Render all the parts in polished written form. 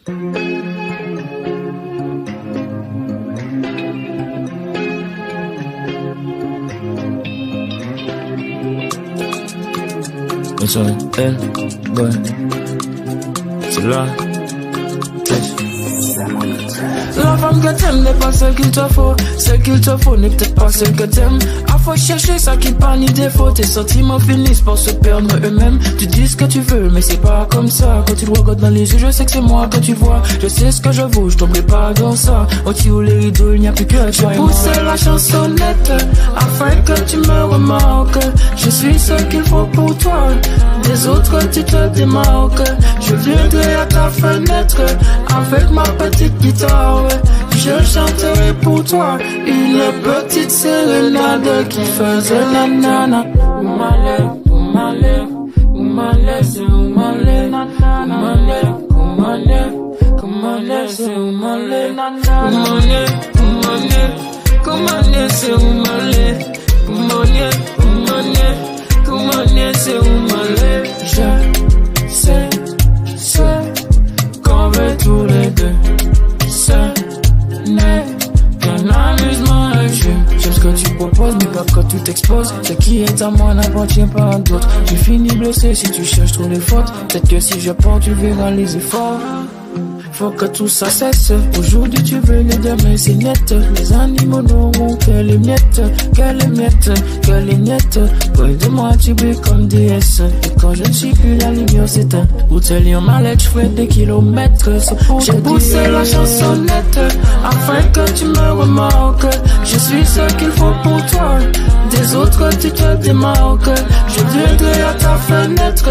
It's on elle, ouais. C'est là. La femme que t'aimes n'est pas celle qu'il te faut. Celle qu'il te faut n'est peut-être pas celle que t'aimes. À faut chercher ça qui pas ni défaut. Tes sentiments finissent par se perdre eux-mêmes. Tu dis ce que tu veux mais c'est pas comme ça. Quand tu le regardes dans les yeux je sais que c'est moi que tu vois. Je sais ce que je vaux, je tomberai pas dans ça. Au-dessus où les rideaux il n'y a plus que toi et moi. Pousser la chansonnette afin que tu me remarques. Je suis ce qu'il faut pour toi. Des autres tu te démarques. Je viendrai à ta fenêtre avec ma petite guitare. Je chanterai pour toi une petite sérénade qui faisait la nana. Oumale, oumale, oumale, c'est oumale, oumale, oumale, oumale, c'est oumale, oumale, oumale, oumale, c'est oumale, oumale, oumale, oumale, c'est oumale. Je sais ce qu'on veut tous les deux. Ce n'est qu'un amusement à jeu. J'aime ce que tu proposes, mais pas quand tu t'exposes. Ce qui est à moi n'appartient pas à d'autres. Tu finis blessé si tu cherches trop les fautes. Peut-être que si je pars, tu verras les efforts. Faut que tout ça cesse. Aujourd'hui tu veux les demain c'est net. Les animaux n'auront que les miettes. Que les miettes, que les miettes. Près de moi tu brilles comme déesse. Et quand je ne suis plus la lumière s'éteint. Pour te lire ma lettre je ferai des kilomètres. J'ai poussé la chansonnette afin que tu me remarques. Je suis ce qu'il faut pour toi. Des autres tu te démarques. Je viendrai à ta fenêtre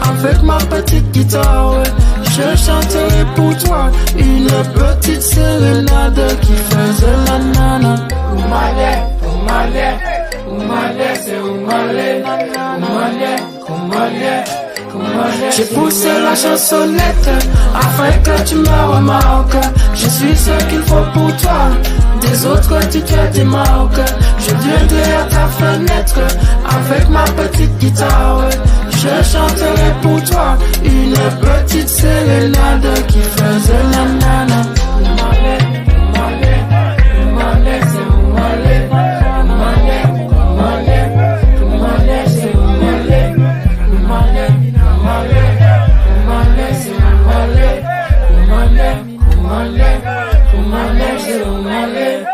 avec ma petite guitare. Je chanterai pour toi une petite sérénade qui faisait la nana. Oumale, oumale, oumale, c'est oumale, oumale, oumale, oumale. J'ai poussé la chansonnette afin que tu me remarques. Je suis ce qu'il faut pour toi. Des autres tu te démarques. Je viendrai à ta fenêtre avec ma petite guitare. Je chanterai pour toi une petite sérénade qui faisait la nana. Oumale, oumale, oumale, c'est oumale, oumale, oumale, oumale, c'est oumale, oumale, oumale, oumale, c'est oumale, oumale, oumale, oumale, c'est oumale.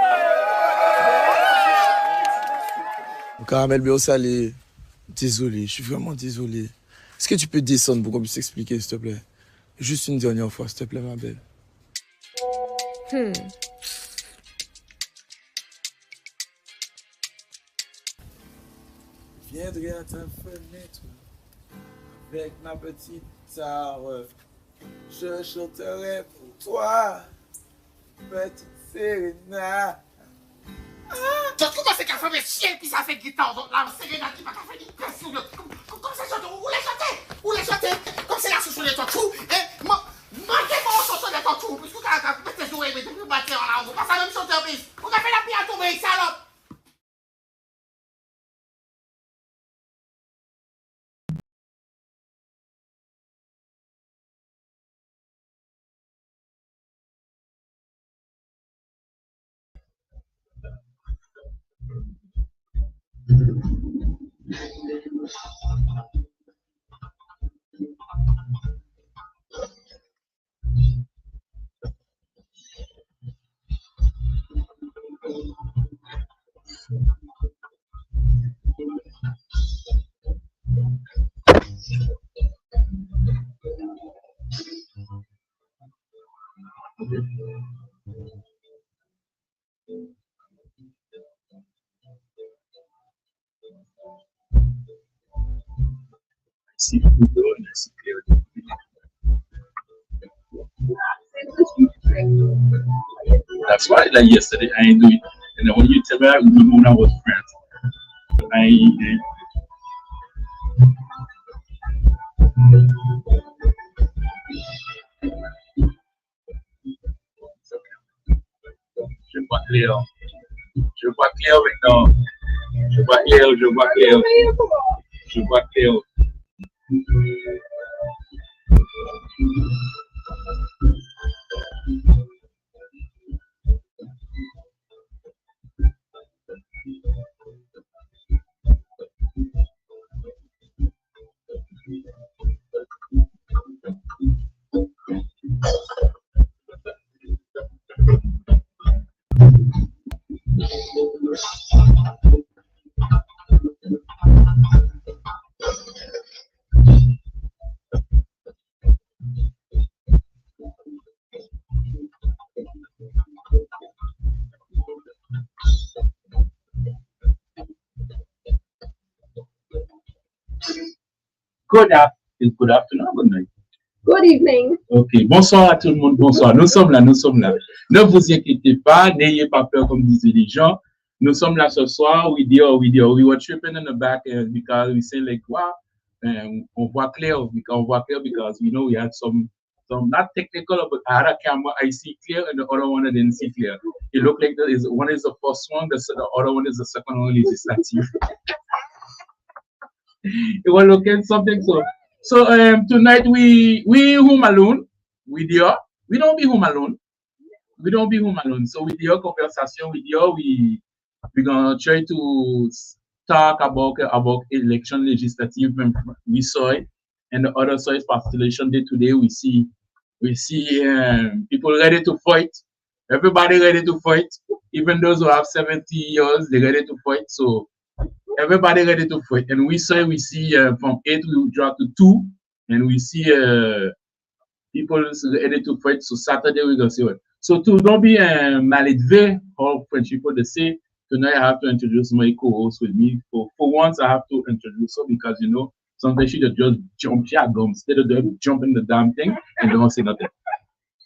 Caramel beurre salé. Désolé, je suis vraiment désolé. Est-ce que tu peux descendre pour qu'on puisse s'expliquer, s'il te plaît? Juste une dernière fois, s'il te plaît, ma belle. Viendrai à ta fenêtre avec ma petite guitare. Je chanterai pour toi, petite sérénade. Donc comment c'est qu'un femme est chien qui ça fait guitare donc là c'est rien qui va faire une pression comme ça chante où les chanter comme c'est la chanson de ton tout et moi manquez pas en chanson de ton tout puisque quand tu peux te jouer mais tu peux battre en là on va pas ça même chanter en plus on a fait la pierre à tomber salope. See people doing this. That's why, like yesterday, I ain't do it. And then when you tell me I remember when I was friends, I ain't. Je vois clair. Je vois clair maintenant. Je vois clair, je vois clair. Je vois clair. Good afternoon, good night. Good evening. Ok, bonsoir à tout le monde, bonsoir. Nous sommes là. Ne vous inquiétez pas, n'ayez pas peur comme disaient les gens. Nous sommes là ce soir, we were tripping in the back because we say like, wow, on voit clair because we know we had some not technical, but I had a camera, I see clear, and the other one I didn't see clear. It looked like one is the first one, the other one is the second one legislative. It was looking something so tonight we home alone. We don't be home alone. So with your conversation with you, we're gonna try to talk about election legislative. We saw it, and the other side postulation day today. We see people ready to fight. Everybody ready to fight. Even those who have 70 years, they're ready to fight. So everybody ready to fight. And we see from 8 we drop to 2, and we see people ready to fight. So Saturday we're gonna see what. So to don't be maladve, or French people they say, tonight I have to introduce my co-host with me. For once I have to introduce her because you know sometimes she just jump gum instead of jumping the damn thing and don't say nothing.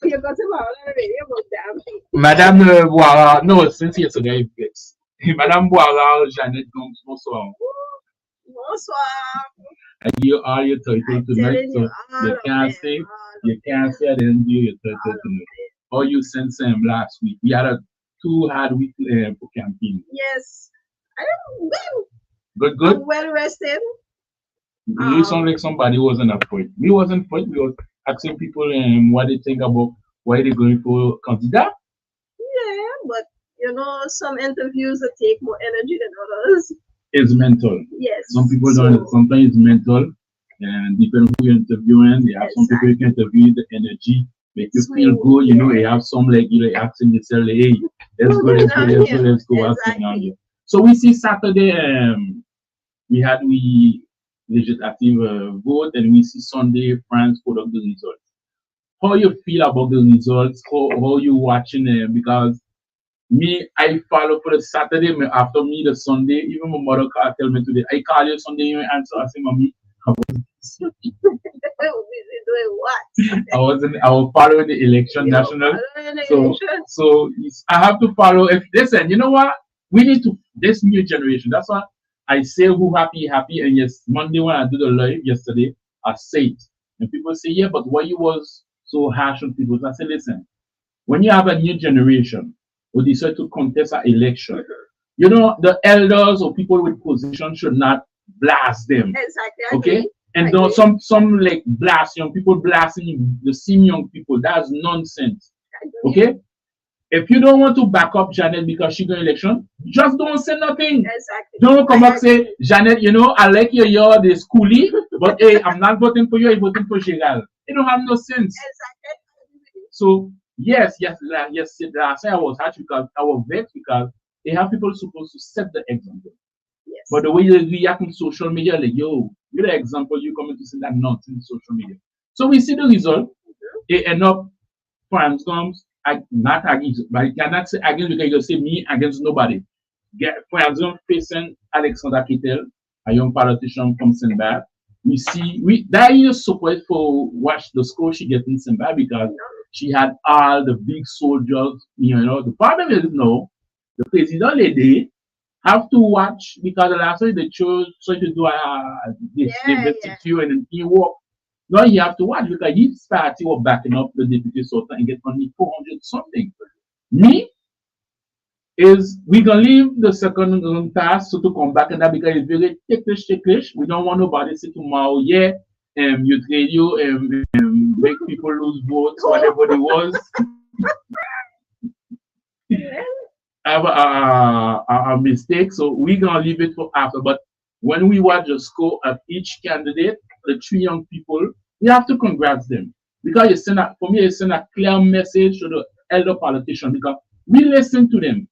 You got to already about damn thing. Madame Boira, no, since yesterday, yes. Madame Boira, Jeannette Gomes, bonsoir. Bonsoir. I give you all your title tonight, so you can't say I didn't give you your title tonight. Or you sent some last week. We had a 2 hard week for campaign. Yes. I am Good. I'm well rested. You sound like somebody who wasn't a point. We wasn't point. We was asking people what they think about why they're going for candidate. Yeah, but you know, some interviews that take more energy than others. It's mental. Yes. Some people don't. Sometimes it's mental, and depending who you're interviewing, they have some people you can interview the energy. Make you feel good, you know. You have some like you like asking yourself, like, hey, let's go. What's going on here? So we see Saturday, we had legislative vote, and we see Sunday France put up the results. How you feel about the results? How you watching them? Because me, I follow for the Saturday. After me, the Sunday. Even my mother tell me today, I call you Sunday, you answer. I say, mommy, how was doing what? I was following the election national. So I have to follow. If listen, you know what? We need to this new generation. That's why I say who happy. And yes, Monday when I do the live yesterday, I say it. And people say, yeah, but why you was so harsh on people? So I say, listen, when you have a new generation who decide to contest an election, you know, the elders or people with position should not blast them. Exactly. Okay? And though some like blast young people blasting the same young people, that's nonsense. Okay? If you don't want to back up Janet because she got election, just don't say nothing. Exactly. Don't come up say, Janet, you know, I like you're the schoolie, but hey, I'm not voting for you, I'm voting for Gerald. It don't have no sense. Exactly. So yes, last time I was happy because I was vexed because they have people supposed to set the example. Yes. But the way you react on social media, like, yo, you're the example, you coming to see that nonsense in social media. So we see the result. It end up France comes, not against, but you cannot say against because you say me against nobody. France facing Alexandra Kittel, a young politician from Sinbad. We see that is supposed for watch the score she gets in Sinbad because she had all the big soldiers, you know. The problem is no, the president lady have to watch because the last time they chose to do you and he walk. Now you have to watch because his party was backing up the deputy sultan and get only 400 something. Me is we gonna leave the second task so to come back and that because it's very ticklish. We don't want nobody say tomorrow, yeah, you trade you make people lose votes, whatever it was. Have a mistake, so we're gonna leave it for after. But when we watch the score of each candidate, the 3 young people, we have to congrats them because it's send a clear message to the elder politician because we listen to them.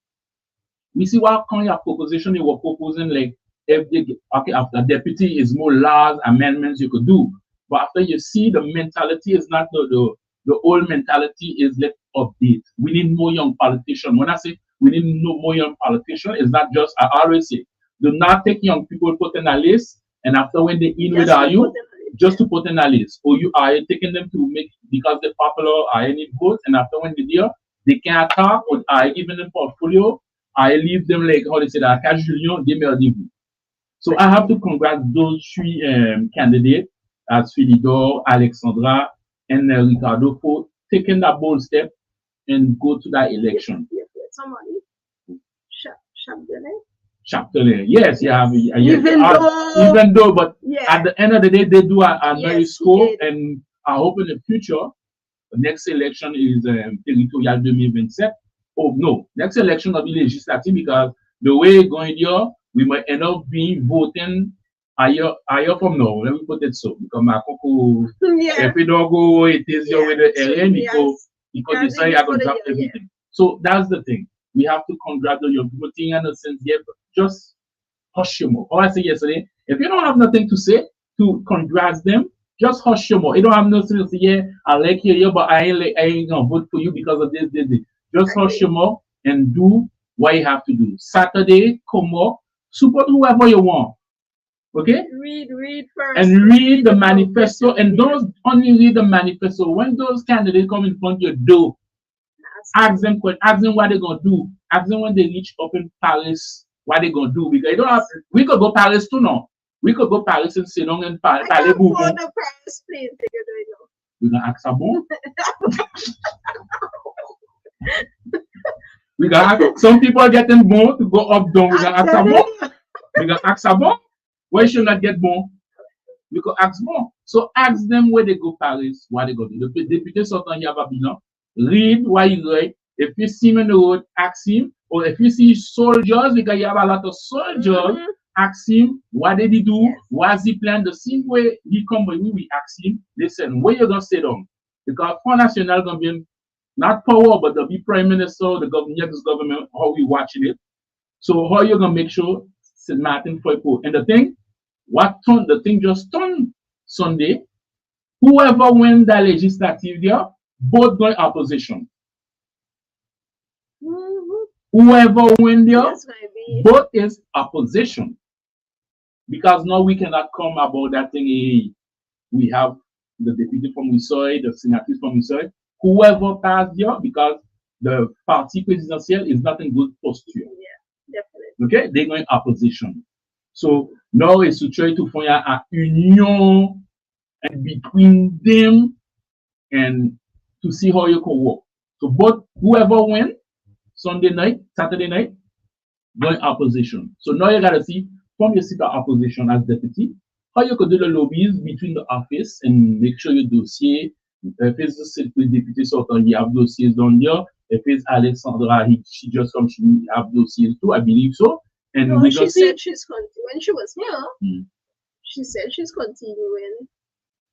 we see what kind of proposition they were proposing, like if they okay, after deputy is more laws, amendments you could do. But after you see the mentality is not the old mentality is let's update. We need more young politicians. When I say we need more young politicians, it's not just I always say, do not take young people put in a list and after when they in with you, just to put in a list. Or you are taking them to make because they're popular, I need votes, and after when they can't talk or I giving them portfolio, I leave them like how they say that cash Julien, they may. So I have to congratulate those three candidates as Philidor, Alexandra, and Ricardo for taking that bold step and go to that election. Somebody, Chapter, yes, you have. Even though, but at the end of the day, they do a very Yes, scope, and I hope in the future, the next election is territorial 2027. Oh no, next election will be legislative because the way it's going here, we might end up being voting a year from now. Let me put it so because my coco, if we don't go, it is your with the area because decide I can drop everything. So that's the thing. We have to congratulate your people thing in a sense, yeah, but just hush your mouth. Or I said yesterday, if you don't have nothing to say to congratulate them, just hush your mouth. You don't have nothing to say, yeah, I like you, but I ain't gonna vote for you because of this. Just hush your mouth and do what you have to do. Saturday, come up, support whoever you want. Okay? Read first. And read the manifesto, and don't only read the manifesto. When those candidates come in front of your door, ask them what they're gonna do. Ask them when they reach up in Paris, what they're gonna do. Because you don't have, we could go Paris too now. We could go Paris and sit down and Paris. We're gonna ask a bon. We gonna ask, some people getting bon to go up down. We're gonna ask a bon. We're gonna ask a bon. Why should not get bon? We could ask more. So ask them where they go Paris, what they go do. The deputy Sultan Babylon. Read what you read. If you see him on the road, ask him. Or if you see soldiers, because you have a lot of soldiers, ask him what did he do, what's he plan. The same way he come with me, we ask him, listen, where you gonna sit down? Because Front National gonna be not power, but there'll be prime minister, the government, how we watching it. So how you gonna make sure St. Martin for people? And the thing just turned Sunday. Whoever win that legislative there, both going opposition. Whoever win there, both is opposition. Because now we cannot come about that thing. We have the deputy from Wissoy, the senator from Wissoy. Whoever passed there, because the party presidential is not in good posture. Yeah, definitely. Okay, they're going opposition. So now it's to try to find a union and between them and to see how you can work. So both whoever win Sunday night, Saturday night, going opposition. So now you gotta see from your seat of opposition as deputy, how you could do the lobbies between the office and make sure your dossier. If it's the seat with deputy Sultan, you have dossiers down there. If it's Alexandra, she just comes, she have dossiers too, I believe so. And no, she said she's when she was here, she said she's continuing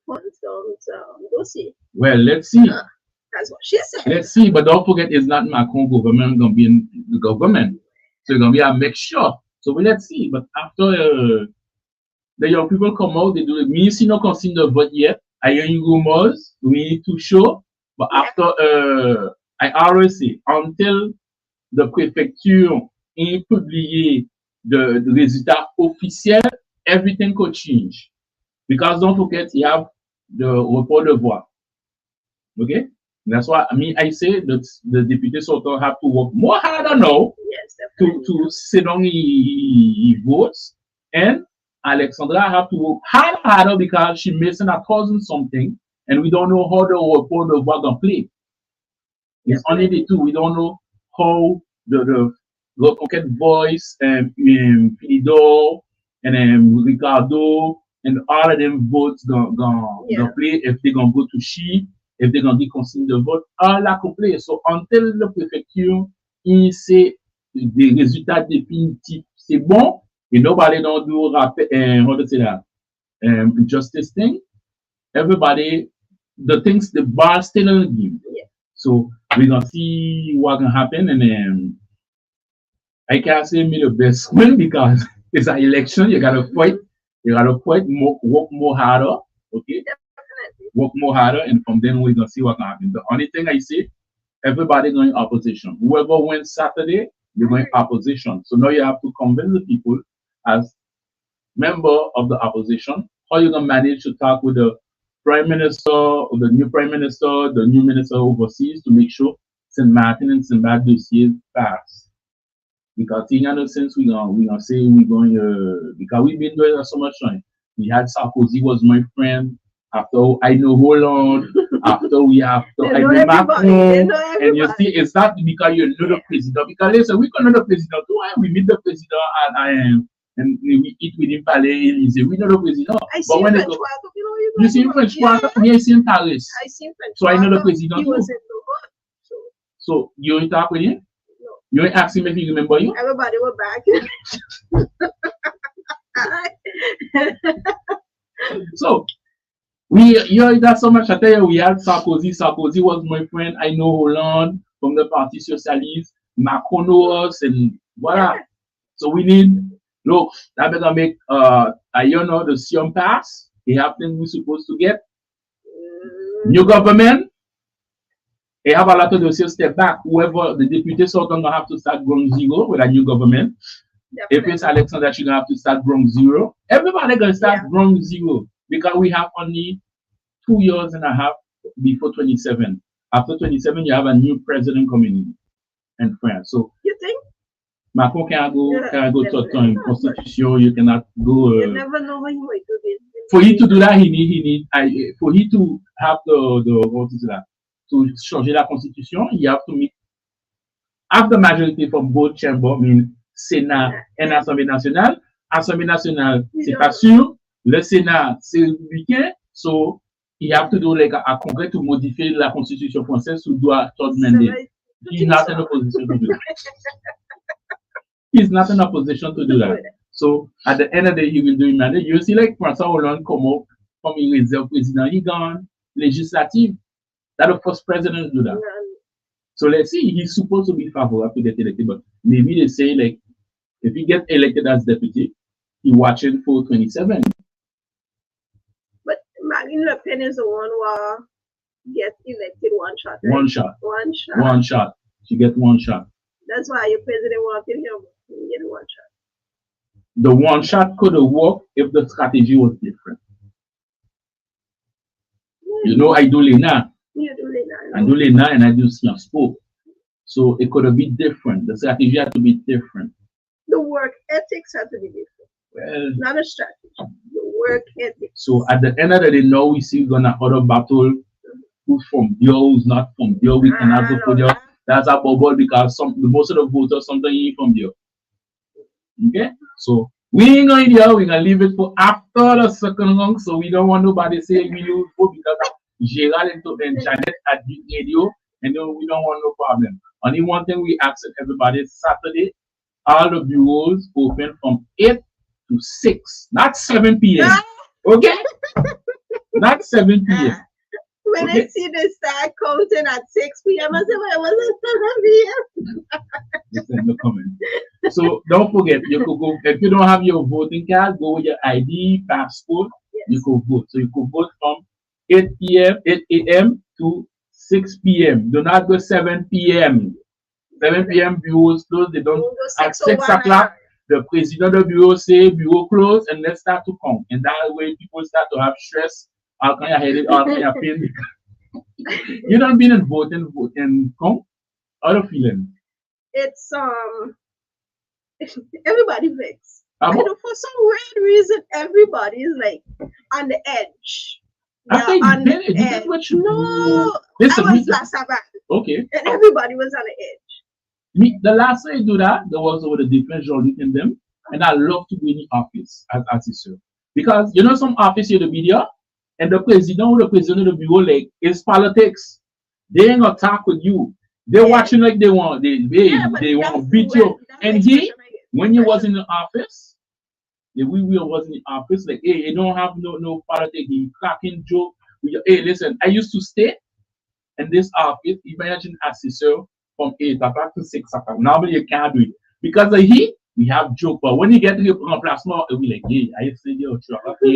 on some dossier. Well, let's see. That's what she said. Let's see, but don't forget, it's not Macron government gonna be in the government, so it's gonna be a mixture. So let's see. But after the young people come out, they do it. Me, see no consigne the vote yet. I hear rumors. We need to show. But after I always say until the préfecture ait publié the résultat officiel, everything could change. Because don't forget, you have the report de voix. Okay? That's why I say that the deputy sort of have to work more harder now to sit on the votes. And Alexandra have to work harder because she's missing 1,000 something, and we don't know how the report of voix gonna play. It's only the two. We don't know how the Rocket Voice and Philidor and Ricardo and all of them votes gonna play, if they're gonna go to she, if they're gonna be consigned the vote, all that could play. So until le préfecture sait des résultats définitifs, c'est bon, and nobody don't do how to say that justice thing. Everybody, the bar still in the game. So we're gonna see what can happen, and I can't say me the best win because it's an election. You gotta fight. You gotta fight more, work more harder. Okay, Definitely. work more harder, and from then we're gonna see what happens. The only thing I say, everybody going opposition. Whoever wins Saturday, you're going opposition. So now you have to convince the people as member of the opposition how you gonna manage to talk with the prime minister, or the new prime minister, the new minister overseas to make sure St. Martin and St. Bad dossiers pass. Because in other sense we gonna say we're going because we've been doing that so much time. We had Sarkozy was my friend. After I know Holland, after I know Macron, and you see it's not because you know the president. Because listen, we can know the president too. We meet the president and we eat with him Palais Elysee. We know the president. But when it go, you see French quarter, I see in Paris. I see French. So I know the president He too. was in the hood. So you ain't talk with him? No. You ain't ask him if he remember you? Everybody were back. So that's so much. I tell you, we had Sarkozy. Sarkozy was my friend. I know Hollande from the Parti Socialiste. Macron knows, and voila. So we need, look, that better make the Sion pass. They have things we're supposed to get. New government. They have a lot of dossiers step back. Whoever the deputies are gonna have to start ground zero with a new government. Definitely. If it's Alexander, you're gonna have to start ground zero. Everybody gonna start ground zero because we have only 2.5 years before 27. After 27, you have a new president coming in France. So you think Macron can't go third time. Constitution, you cannot go. You never know when you will do this. For he to do that, for he to have the what is that? To changer la constitution, you have to have the majority from both chambers, mean Sénat et Assemblée nationale. Assemblée nationale, c'est pas sûr. Le Sénat, c'est républicain. So, you have to do like a congrès to modify la constitution française sous doit Todd Mendes. He's not in a position to do that. He's not in a position to do that. So, at the end of the day, he will do it mandate. You see, like François Hollande come up from a reserve president, he gone legislative. That's the first president to do that. So let's see, he's supposed to be favorable to get elected, but maybe they say like if he gets elected as deputy, he's watching for 27. But Marine Le Pen is the one who gets elected one shot. Right? One shot. One shot. One shot. She gets one shot. That's why your president wanted him to get one shot. The one shot could have worked if the strategy was different. You know, I do Lena. I do Lena and I do Sciences Po. So it could have been different. The strategy had to be different. The work ethics had to be different. Well, not a strategy. The work ethics. So at the end of the day, now we see we're gonna other battle who's from there, who's not from there. We cannot go for there. That's a bubble because most of the voters sometimes ain't from there. Okay? So we ain't going there, we're gonna leave it for after the second round. So we don't want nobody saying we lose vote because Gerald and Janet at the radio, and then we don't want no problem. Only one thing we ask everybody Saturday, all the bureaus open from 8 to 6, not 7 p.m. Okay? Not 7 p.m. When I see they start counting at 6 p.m., I say, well, it wasn't 7 p.m. Listen, no comment. So don't forget, you could go, if you don't have your voting card, go with your ID, passport, you could vote. So you could vote from 8 a.m. to 6 p.m. Do not go 7 p.m. 7 p.m. bureaus close. They don't at 6 o'clock. The president of the bureau say bureau close and let's start to count. And that way people start to have stress, all kind of headache, all kind of pain. You don't been in voting and count? How the feeling? It's everybody vexed. For some weird reason, everybody is like on the edge. On the edge. No, listen, I was last time. Okay. And everybody was on the edge. The last time I do that, there was over the defense journalist in them, and I love to be in the office as assessor. Because you know some office here the media, and the president or the president of the bureau, like it's politics. They ain't gonna talk with you. They're watching like they want they want to beat you. And when you was in the office, we was in the office, like hey, you don't have no politics, he cracking joke. Hey, listen, I used to stay in this office, imagine assessor from 8 o'clock to 6 o'clock. Normally you can't do it because of he, we have joke. But when you get to the remplacement, we like, hey, I say yo,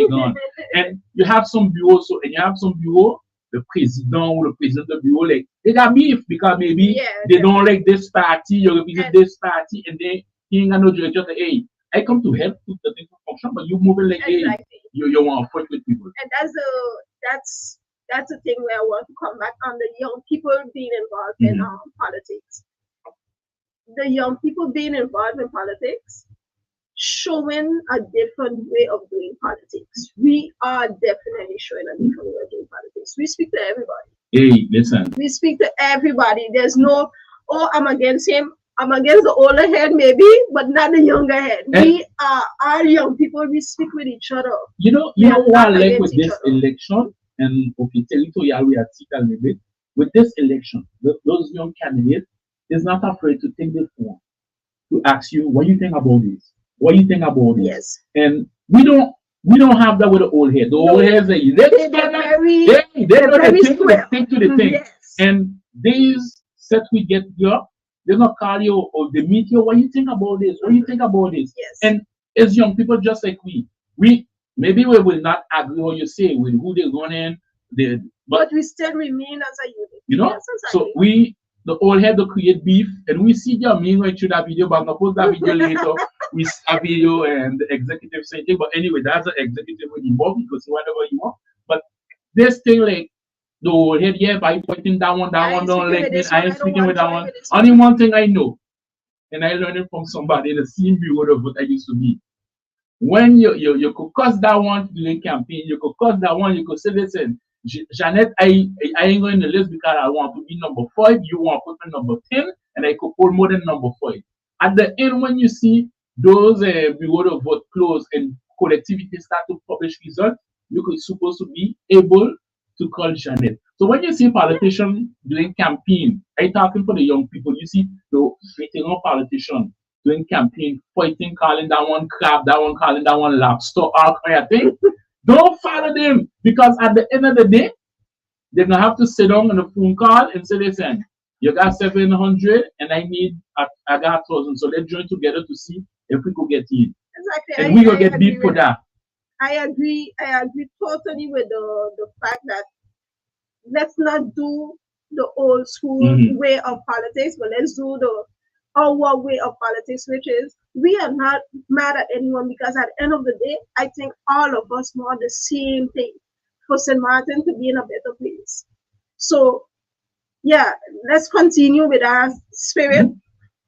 gone. And you have some bureau, so and you have some bureau, the president or the president of the bureau, like they got beef because maybe they don't like this party, you represent this party, and they ain't got no judge. Just like, hey, I come to help put the thing to function, but you moving like, hey, you want to fight with people. And that's the thing where I want to come back on the young people being involved in politics. The young people being involved in politics, showing a different way of doing politics. We are definitely showing a different way of doing politics. We speak to everybody. Hey, listen. We speak to everybody. There's no, oh, I'm against him. I'm against the older head, maybe, but not the younger head. We are all young people. We speak with each other. You know what I like with this election, and okay, territorial we are a little bit. With this election, those young candidates is not afraid to take the phone to ask you what you think about this. What you think about this? Yes. And we don't have that with the old head. The old heads say they're very stick to the thing. Yes. And these set we get here, they're not call you or they meet you. What you think about this? What you think about this? Yes. And as young people, just like we maybe we will not agree what you say with who they're running, but we still remain as a unit. You know, so the old head to create beef, and we see your mean going through that video, but I'm gonna post that video later. We see a video and the executive saying thing, but anyway, that's the executive with involved because whatever you want. But this thing like the old head, yeah, by pointing that one don't like me. I ain't speaking with that one. Only one thing I know, and I learned it from somebody in the same bureau of what I used to be. When you could cuss that one during campaign, you could cuss that one, you could say, listen, Jeanette, I ain't going to list because I want to be number 5, you want to put me number 10, and I could pull more than number 5. At the end, when you see those bureau of vote close and collectivity start to publish results, you could supposed to be able to call Jeanette. So when you see politicians doing campaign, I'm talking for the young people, you see the veteran politicians doing campaign, fighting, calling that one crab, that one calling that one lobster, all kind of thing. Don't follow them, because at the end of the day, they're gonna have to sit down on a phone call and say, listen, you got 700 and I got 1,000. So let's join together to see if we could get in. Exactly. And we gonna get beat for that. I agree totally with the fact that let's not do the old school way of politics, but let's do our way of politics, which is we are not mad at anyone, because at the end of the day, I think all of us want the same thing for St. Martin to be in a better place. So yeah, let's continue with our spirit.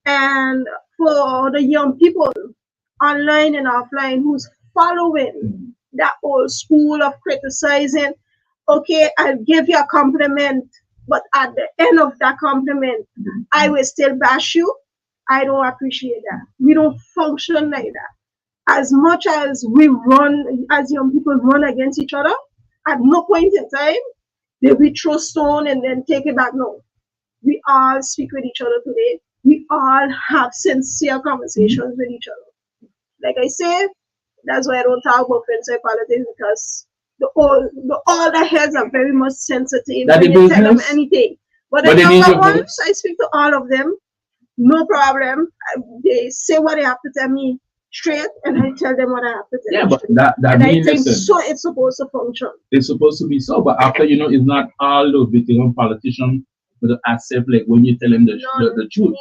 And for the young people online and offline who's following that old school of criticizing, okay, I'll give you a compliment, but at the end of that compliment, I will still bash you. I don't appreciate that. We don't function like that. As much as we run, as young people run against each other, at no point in time did we throw stone and then take it back. No. We all speak with each other today. We all have sincere conversations with each other. Like I said, that's why I don't talk about friendship politics, because all the heads are very much sensitive when you tell them anything. But the younger ones, I speak to all of them. No problem. They say what they have to tell me straight, and I tell them what I have to tell them. But that means, I think so it's supposed to function. It's supposed to be so, but after, it's not all the veteran politicians with accept, like when you tell them the truth.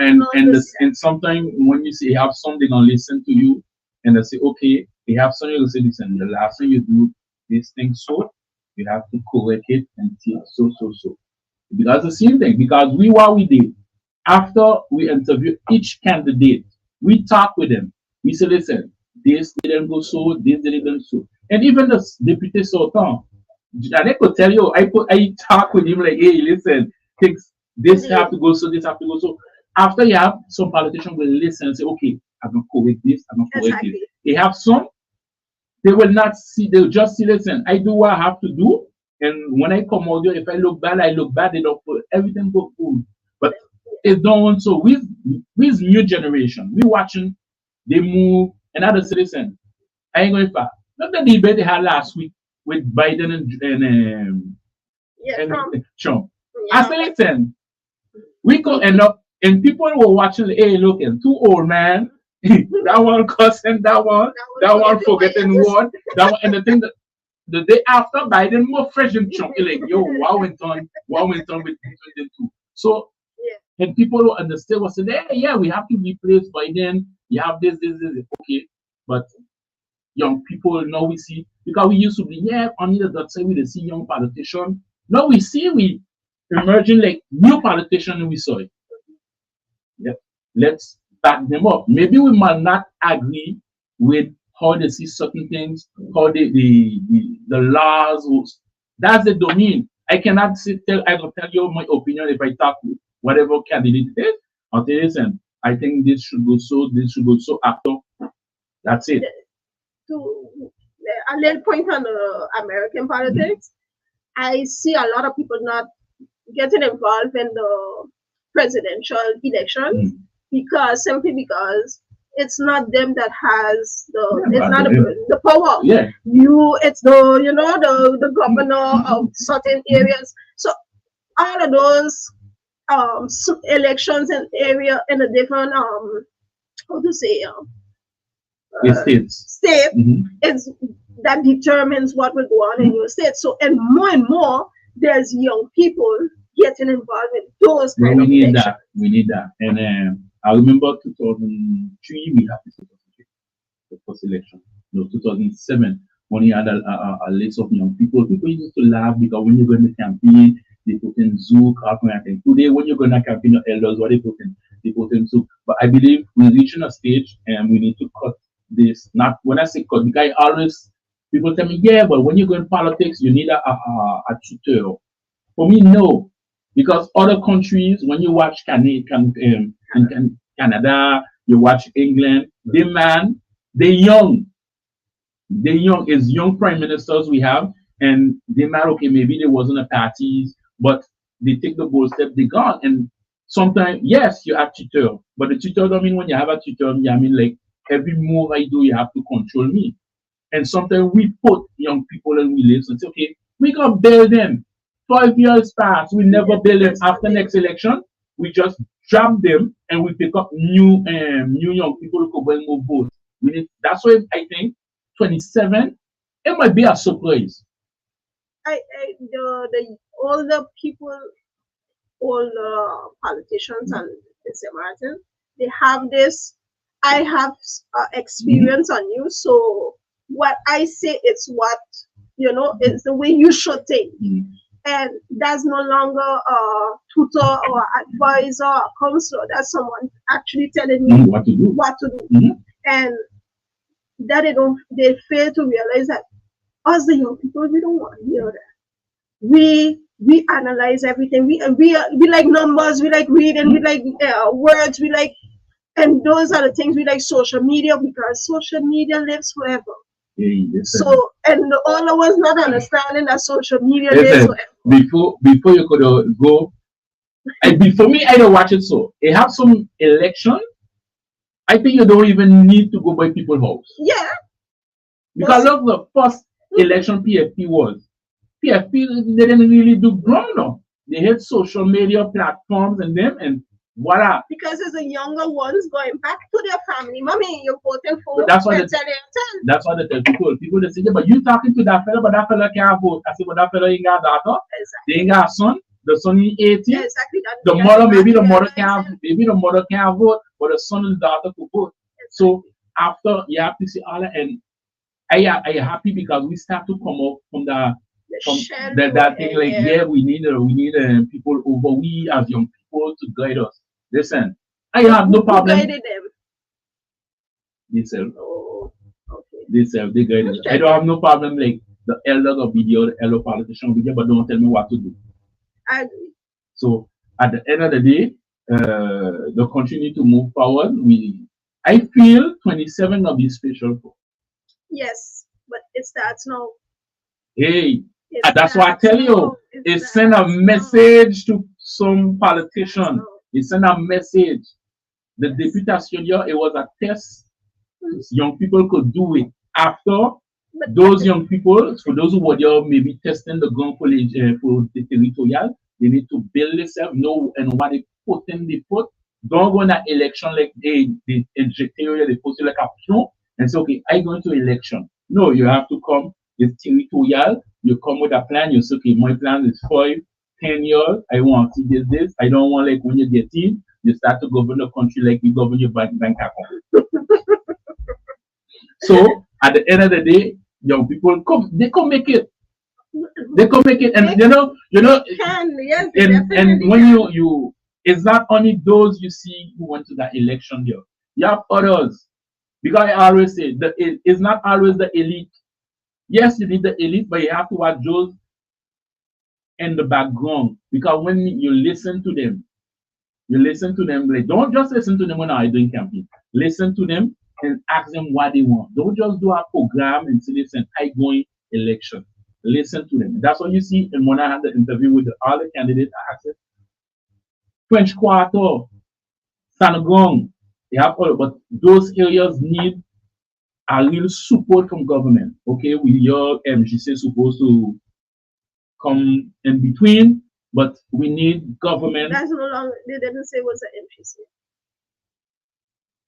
And sometimes when you say you have something and listen to you, and they say, okay, you have something to say, listen, the last time you do this thing, so you have to correct it and take so. Because the same thing, because what we did. After we interview each candidate, we talk with them. We say, listen, this didn't go so, this didn't so. And even the deputy sultan, I could tell you, I talk with him like, hey, listen, this have to go so, this have to go so. After you have some politicians will listen and say, okay, I'm going to correct this, I'm going to correct this. They have some, they will not see, they'll just see, listen, I do what I have to do. And when I come out there, if I look bad, they don't put everything go good. But it's done so with new generation. We watching, they move, and other citizens. I ain't going far. Not the debate they had last week with Biden and Trump. Yeah. I say, listen, we could end up And people were watching, hey, looking, two old man, that one cussing, that one forgetting word, that one, and the thing that the day after, Biden more fresh and chunky, like, yo, what went on with the two. So, and people who understand what said, hey, yeah, we have to replace Biden, you have this, okay, but young people now we see, because we used to be, only the dot say we see young politicians. Now we see we emerging like new politicians and we saw it. Yep. Let's back them up. Maybe we might not agree with how they see certain things, how the laws. That's the domain. I cannot I will tell you my opinion if I talk with whatever candidate it is. I'll tell you, listen, I think this should go so, this should go so after. That's it. To a little point on American politics, I see a lot of people not getting involved in the presidential elections simply because it's not them that has the power. Yeah. It's the governor of certain areas. So all of those elections in the different state is that determines what will go on in your state. So and more there's young people getting involved in those kind of elections. We need that. And I remember 2003 we had the first election. No, 2007 when you had a list of young people. People used to laugh because when you go in the campaign, they put in Zoom, and things. Today when you're going to campaign your elders, what they put in Zoom. But I believe we're reaching a stage and we need to cut this. Not when I say cut, because people tell me, yeah, but when you go in politics, you need a tutor. For me, no, because other countries, when you watch Canada, you watch England, they're young. They're young. It's young prime ministers we have, and they might, okay, maybe there wasn't a parties, but they take the bold step, they gone. And sometimes, yes, you have tutor, but the tutor don't mean when you have a tutor, I mean like every move I do, you have to control me. And sometimes we put young people and we live and say, okay, we can build them. 5 years pass, we never build them. After next election, we just drop them and we pick up new young people who can bring more votes. That's why I think 27, it might be a surprise. The older people, all the politicians and Mr. Martin, they have this. I have experience on you, so what I say is what it's the way you should think. And that's no longer a tutor or advisor or counselor. That's someone actually telling you what to do. And that they fail to realize that us the young people, we don't want to hear that. We analyze everything. We like numbers, we like reading, we like words, we like, and those are the things we like. Social media, because social media lives forever. So, and all of us not understanding that social media lives forever. Before you could go, before me, I don't watch it. So they have some election. I think you don't even need to go by people's house. Yeah. Because look, the first election PFP was. PFP, they didn't really do ground up. They had social media platforms and them, and voila. Because it's the younger ones going back to their family. Mommy, you're voting for. That's why they tell people. People they say, yeah, but you talking to that fella, but that fella can't vote. I say, but that fella ain't got daughter. Exactly. They ain't got son. The son is 18. Yeah, exactly. The mother, maybe the mother can't vote, but the son and the daughter could vote. Exactly. So after you have to see all that, and I am happy because we start to come up from that thing like, yeah, we need people over we as young people to guide us. Listen, I have no problem. Who guided them? Themselves. Oh, okay. They guide us. I don't have no problem like the elders of video, the elder politician video, but don't tell me what to do. I agree. So at the end of the day, the country need to move forward. I feel 27 will be special for. Yes, but it starts now. Hey, that's why I tell you, it send a message to some politician. It send a message. The deputation here, it was a test. Young people could do it. After those young people, for those who were there maybe testing the gun for the territorial, they need to build themselves, know and what they put in the foot, Don't go in that election like they inject you, they post you like a pion and say, okay, I going to election. No, you have to come. It's territorial. You come with a plan. You say, okay, my plan is 5, 10 years. I want to do this. I don't want like when you get in, you start to govern the country like you govern your bank account. So at the end of the day, young people come, they can make it. They can make it, and Can, yes, and when you it's not only those you see who went to that election here. You have others. Because I always say that it's not always the elite. Yes, you need the elite, but you have to watch those in the background. Because when you listen to them, like don't just listen to them when I'm doing campaign. Listen to them and ask them what they want. Don't just do a program and say, listen, I going election. Listen to them. That's what you see. And when I had the interview with all the candidates, I asked them, French Quarter, Sanagong, they have all, but those areas need a real support from government. Okay, we your MGC supposed to come in between, but we need government. That's no longer, they didn't say it was an MGC.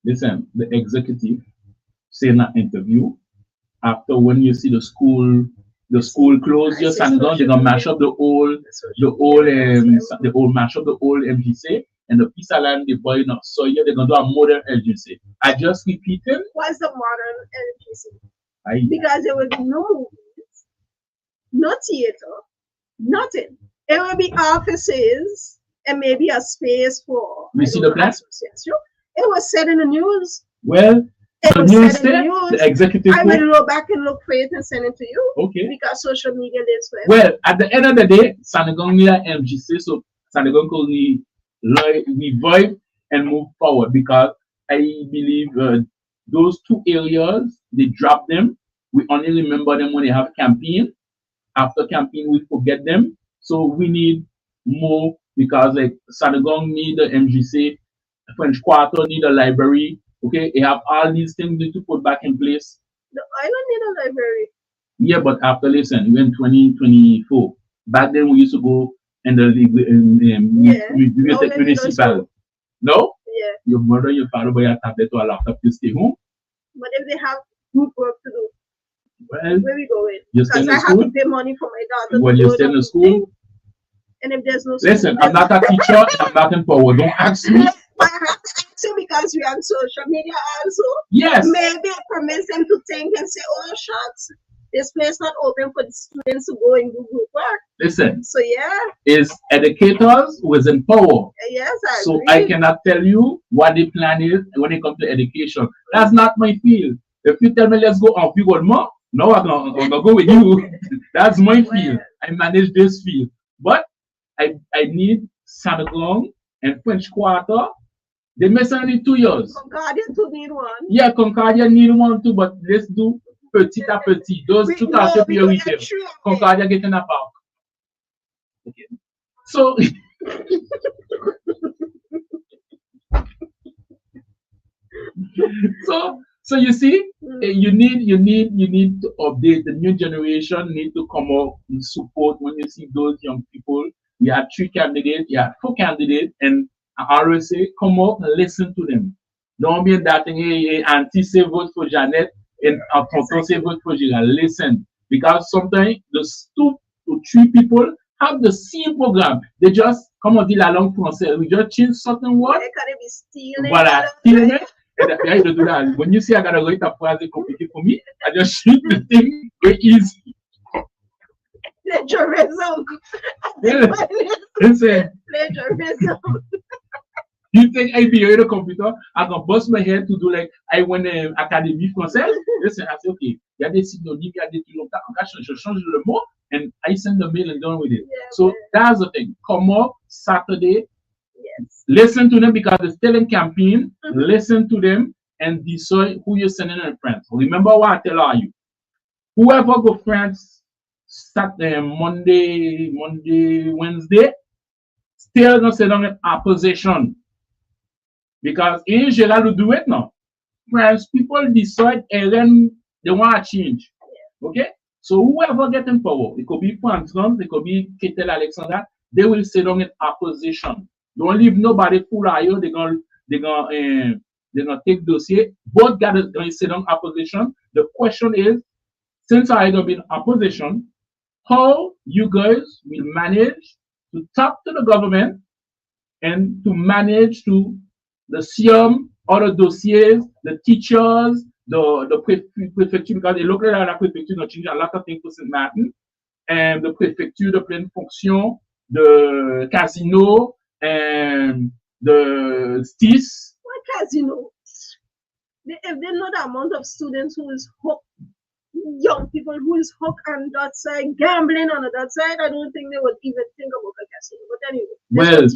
Listen, the executive say in that interview, after when you see the school close, just and down, they're gonna mash up the whole mash up the whole MGC and the piece of land they buy now. So yeah, they're gonna do a modern MGC. I just repeat it. What's the modern MGC? Because there will be no movies, no theater, nothing. It will be offices and maybe a space for you see the plan? It was said in the news. Well, the executive. I will go back and look for it and send it to you. Okay. Because social media lives forever. Well, at the end of the day, Sanagong need a MGC, so Sanagong could revive and move forward because I believe those two areas, they drop them. We only remember them when they have campaign. After campaign, we forget them. So we need more because like Sanagong need the MGC, French Quarter need a library. Okay, they have all these things need to put back in place. The island need a library. Yeah, but after listen, even 2024, back then we used to go and the municipal. No? Yeah. Your mother, your father, buy a tablet or a laptop, you stay home. But if they have good work to do, well, where we going? You stay in Because I school? have to pay money for my daughter. Well, you stay in the school? And if there's no listen, I'm not a teacher, I'm not in power. Don't ask me. I have to ask you because we are on social media also. Yes. Maybe it permits them to think and say, oh, shucks, this place not open for the students to go and do good work. Listen. So, yeah. Is educators who is in power. Yes, So I cannot tell you what the plan is when it comes to education. That's not my field. If you tell me let's go on field more, no, I'm gonna go with you. That's my field. I manage this field. But I need Sanagong and French Quarter. They may send only 2 years. Concordia too need one. Yeah, Concordia need one too, but let's do petit à petit. Those two are priority. Concordia getting a park. Okay. So so you see, you need to update. The new generation need to come up and support. When you see those young people, we had 3 candidates, you had 4 candidates, and I always say, come up and listen to them. Don't be in that thing, hey, auntie say vote for Janet and tonton say vote for Gilles. Listen, because sometimes the 2 to 3 people have the same program. They just, come on, dit la langue française. We just change certain words. Voilà, stealing it. And do that. When you see I gotta write a phrase complicated for me, I just shoot the thing very easy. Plagiarism. Listen. Plagiarism. You think I be on the computer? I can bust my head to do like I went Académie Française. Listen, I say, okay, il y a des synonymes, il y a des trucs comme ça. Je change le mot and I send the mail and done with it. Yeah, so that's the thing. Come up Saturday. Yes. Listen to them because it's still in campaign. Listen to them and decide who you're sending in France. Remember what I tell you. Whoever go France Saturday, Monday, Wednesday, still not sit down in opposition. Because in general, we do it now. France people decide and then they want to change. Okay? So whoever get in power, it could be France, it could be Ketel Alexandra, they will sit down in opposition. Don't leave nobody full eye. They're gonna take dossier. Both guys gonna sit on opposition. The question is, since I gonna be in opposition, how you guys will manage to talk to the government and to manage to the SIOM, other dossiers, the teachers, the prefecture, because they look like la préfecture not change a lot of things for Saint Martin, and the préfecture de pleine fonction, the casino, and the STIS. What casino? If they know the amount of students who is hooked, young people who is hooked on that side, gambling on that side, I don't think they would even think about a casino. But anyway, well,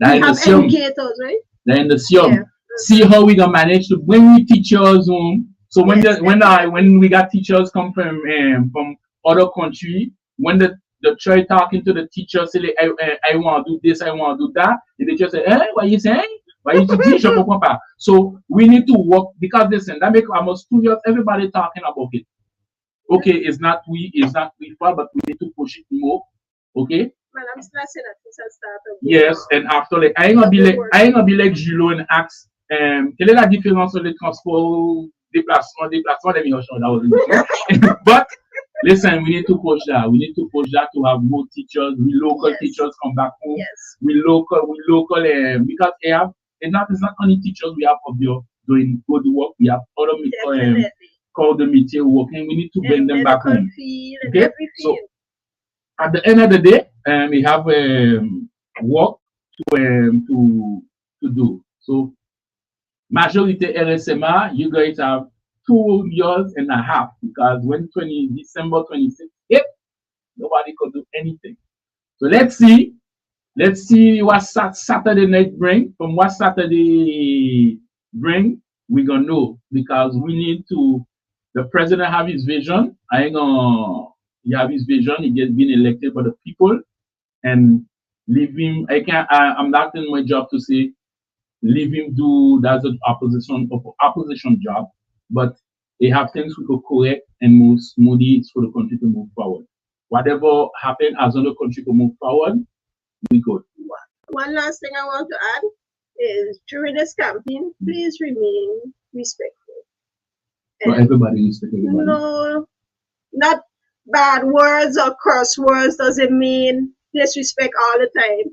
we have educators, right? They're in the SIOM. Yeah. See how we gonna manage to bring the teachers home. So when when we got teachers come from other country, when the child talking to the teacher, say I want to do this, I want to do that, and they just say, what you saying? Why you teach? Je comprends pas. So we need to work because listen, that make almost 2 years everybody talking about it. Okay, it's not we fault, but we need to push it more. Okay. Well, I'm stressing at this start. Yes, and after like I ain't gonna be like Gilo and ask quelle est la différence entre les transports, déplacement, but listen, we need to push that. We need to push that to have more teachers. We local teachers come back home. Yes. We local because it's not only teachers we have up there doing good work. We have other called the métier working. We need to bring them back home. Okay? So at the end of the day, we have work to do. So majority RSMA, you guys have 2 years and a half because when December 26th, nobody could do anything. So let's see what Saturday night bring. From what Saturday bring, we're gonna know because we need to. The president have his vision. He have his vision. He gets been elected by the people, and leave him. I'm not in my job to say leave him do that's an opposition job, but they have things we could correct and move smoothly for the country to move forward. Whatever happened as on the country to move forward, we good. One last thing I want to add is during this campaign, please remain respectful. For everybody respect everybody. No, not bad words or curse words doesn't mean disrespect all the time.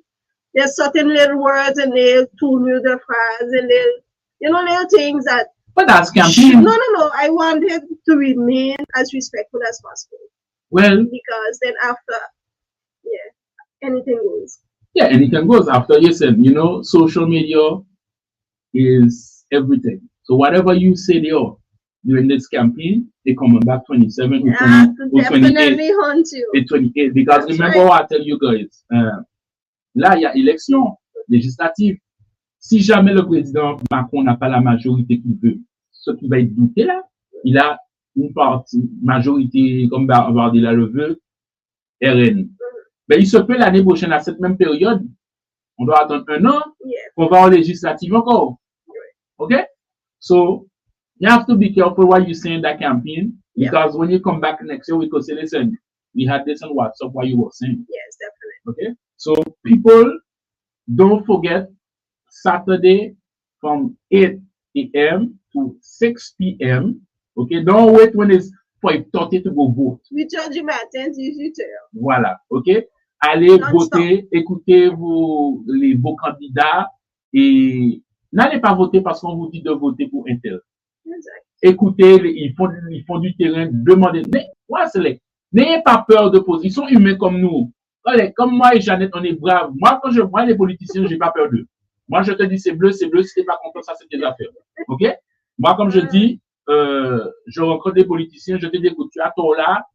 There's certain little words and they'll tune you the phrase and they'll little things that. But that's campaign. No. I want it to remain as respectful as possible. Well, because then after, anything goes. Yeah, anything goes after. Listen, social media is everything. So whatever you say there during this campaign, they coming back 27 or 28. Definitely hunt you. 28. Because that's remember what I tell you guys. Là, il y a élection législative. Si jamais le président Macron n'a pas la majorité qu'il veut, ce qui va être douté là, il a une partie, majorité, comme Bardella le veut, RN. Ben, il se peut l'année prochaine, à cette même période, on doit attendre 1 an, pour voir législative encore. Okay? So, you have to be careful what you say in that campaign, because when you come back next year, we could say, listen, we had this on WhatsApp, what you were saying. Yes, definitely. Okay? So, people, don't forget, Saturday from 8 a.m. to 6 p.m. Okay? Don't wait when it's 5:30 to go vote. We charge you my attention, Voilà. Okay? Allez voter, écoutez vos candidats et n'allez pas voter parce qu'on vous dit de voter pour un tel. Exact. Écoutez, ils font du terrain, demandez. N'ayez pas peur de poser. Ils sont humains comme nous. Allez, comme moi et Jeannette, on est braves. Moi, quand je vois les politiciens, j'ai pas peur d'eux. Moi, je te dis, c'est bleu, si t'es pas content, ça, c'est tes affaires. OK? Moi, comme je dis, je rencontre des politiciens, je te dis, écoute, tu as tort là,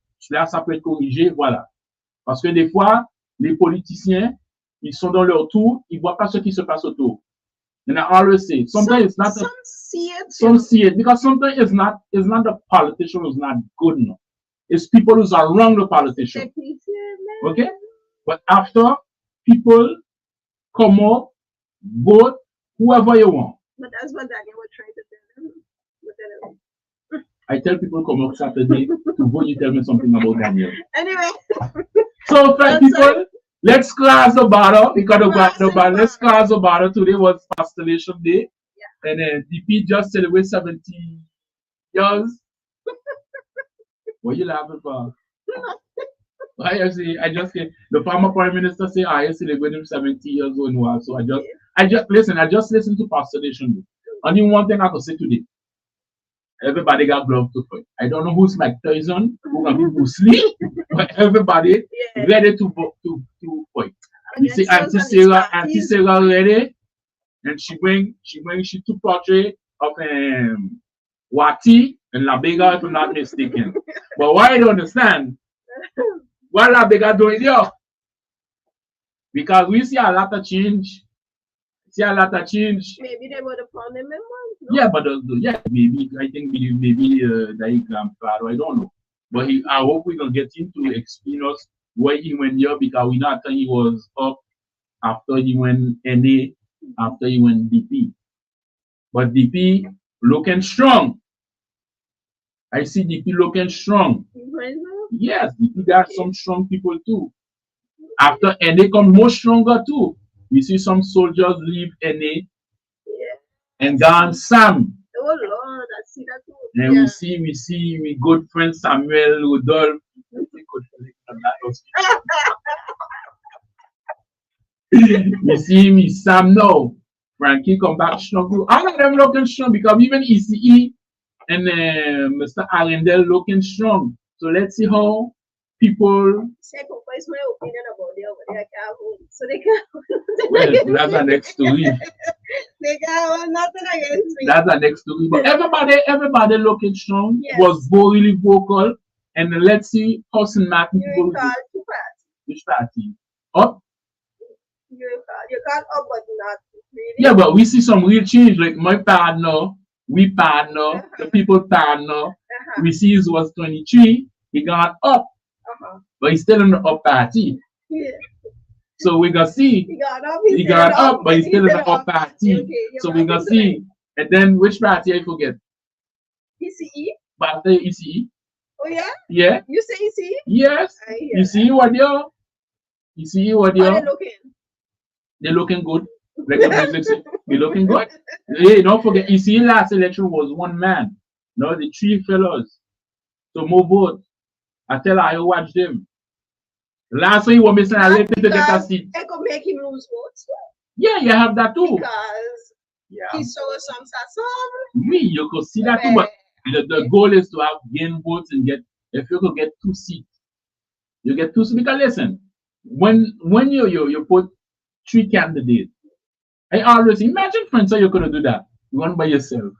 ça peut être corrigé, voilà. Parce que des fois, les politiciens, ils sont dans leur tour, ils voient pas ce qui se passe autour. And I always say, sometimes it's not. Some see it. Some see it because sometimes it's not the politician who's not good enough. It's people who are wrong the politician. Okay? But after, people come up, vote whoever you want. But that's what Daniel was trying to tell them. But anyway. I tell people come up Saturday to vote, you tell me something about Daniel. Anyway. So, people, Let's cross the border because let's cross the border. Today was Constellation Day, and then DP just celebrated 70 years. What are you laughing for? I just the former prime minister say I celebrating 70 years old now. So I just listened to Constellation Day. Only one thing I could say today. Everybody got gloves to fight. I don't know who's Mike Tyson, who can be Bruce Lee, but everybody ready to fight. You see Auntie Sarah ready, and she took portrait of Wati and La Bega, if I'm not mistaken. But why I don't understand? What La Bega doing there? Because we see a lot of change. Maybe they would have found them in one. No? Yeah, but maybe I think maybe the grandfather, I don't know. But I hope we can get him to explain us why he went there, because we not he was up after he went NA, after he went DP. But DP looking strong. I see DP looking strong. Yes, DP got some strong people too. After NA come more stronger too. We see some soldiers leave NA and gone Sam. Oh Lord, I see that too. And we see we good friend Samuel Rudolph. We see me Sam now. Frankie come back strong. All of them looking strong because even ECE and Mr. Arendelle looking strong. So let's see how people. Sacrifice my opinion about them, but they can't hold. So they can't. Well, that's the next story. They can't hold nothing against me. That's the next story. But everybody looking strong, was really vocal. And let's see how St. Martin people. Which party? Up? You can't up, but not really. Yeah, but we see some real change. Like my partner, we partner, the people partner. We see he was 23, he got up. But he's still in the up party. Yeah. So we're gonna see. He got up, but he's still in the up party. Okay, so we're gonna see. And then which party I forget? ECE. But the ECE. Oh yeah? Yeah. You say ECE? Yes. You see what you see what How they looking? They're looking good. Like the music say, they're looking good. Hey, don't forget, ECE last election was one man. No, the three fellows. So more vote. I tell her I watch them. Last week, we were missing a little to get a seat. They could make him lose votes. Yeah, you have that too. Because he saw some song. You could see that too. But the goal is to have gain votes and get, if you could get 2 seats, you get 2 seats. Because listen, when you put 3 candidates, I always imagine, friends, how you could do that. You run by yourself.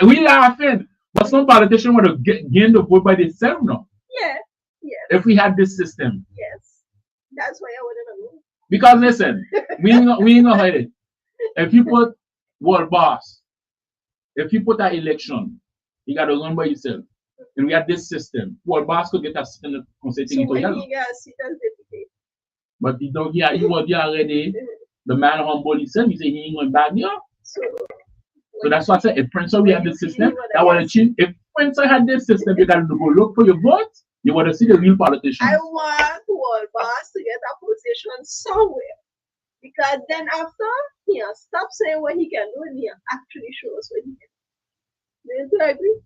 We laughing. But some politicians want to gain the vote by themselves now. Yeah. If we had this system. Yes. That's why I wouldn't know. Because listen, we ain't gonna hide it. If you put world boss, if you put that election, you gotta run by yourself. And we had this system. World boss could get a seat in the consulting. So when he got a seat as deputy. But he was there already. The man humble himself, he said he ain't going back there. So that's what I said. If Prince we had this system, that would have changed. If Prince had this system, you got to go look for your votes. You want to see the real politicians. I want world boss to get a position somewhere, because then after stop saying what he can do and he actually show us what he can do. Do you agree?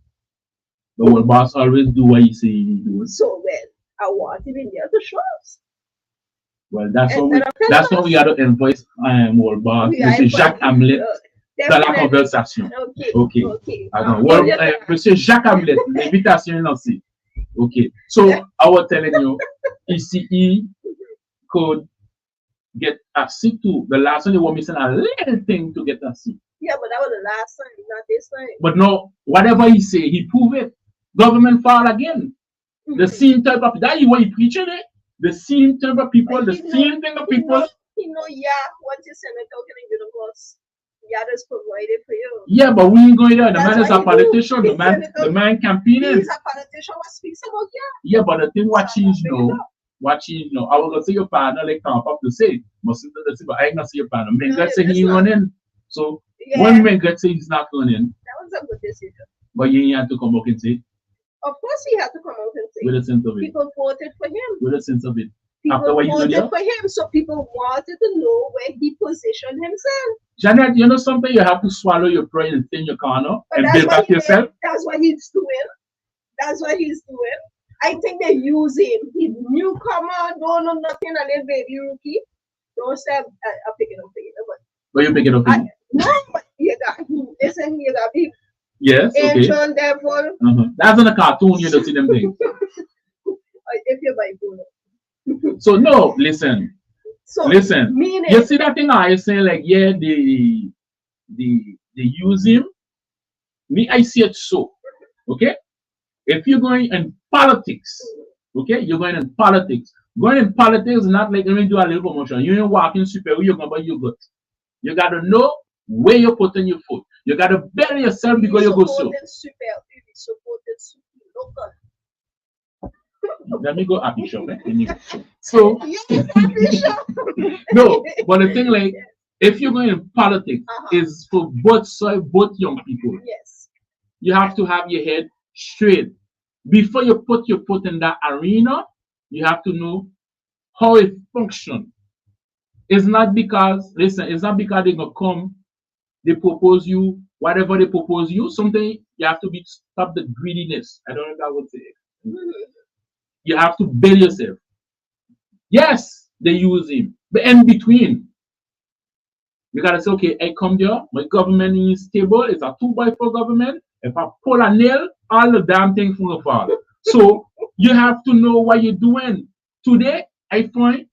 The world boss always do what he say he do. So well, I want him in there to show us. Well, that's how we got to invoice world boss. Mr. Jacques Hamlet. Dans la conversation. Okay. Monsieur Jacques Hamlet, l'invitation est lancée. Okay. So I was telling you, ECE could get a seat too. The last one they were missing a little thing to get a seat. Yeah, but that was the last time, not this time. But no, whatever he say, he prove it. Government fall again. The same type of that is what he preaching it. The same type of people, the same thing of people. What you say, I'm talking in the boss. Yeah, that's provided for you. Yeah, but we ain't going there. The man is a politician. The man campaigning. He's a politician. What speaks about yeah, but the thing what change now. I was gonna say your partner like come up to say, but I ain't gonna say your partner. Mengat say he ain't running. So when Mengat say he's not running, that was a good decision. But you ain't have to come back and say Of course, he had to come out and say with a sense of it. people voted for him. With a sense of it. People After what you voted did, for him, so people wanted to know where he positioned himself. Janet, you know something? You have to swallow your pride and stay in your corner and build back yourself. That's what he's doing. That's what he's doing. I think they use him. He's newcomer, don't know nothing, and then baby rookie. Don't say I'm picking up. But you pick it up. No, but you got listen, you got people. Yes, okay. Angel, devil. That's in a cartoon, you don't see them things. If you're bipolar. So no, listen. So listen. Meaning, you see that thing I saying like, yeah, they use him. Me, I see it so. Okay? If you're going in politics, okay, you're going in politics. Going in politics is not like, let me do a little promotion. You ain't walking super, you're going to buy your good. You got to know where you're putting your foot. You got to bury yourself because you go so. Let me go happy shop. So, no, but the thing like, if you're going in politics, is for both young people. Yes. You have to have your head straight. Before you put your foot in that arena, you have to know how it functions. It's not because, listen, it's not because they're going to come, they propose you, whatever they propose you, something you have to stop the greediness. I don't know if that would say it. You have to build yourself. Yes, they use him. But in between, you got to say, okay, I come there, my government is stable, it's a 2x4 government. If I pull a nail, all the damn things will fall. So you have to know what you're doing. Today, I find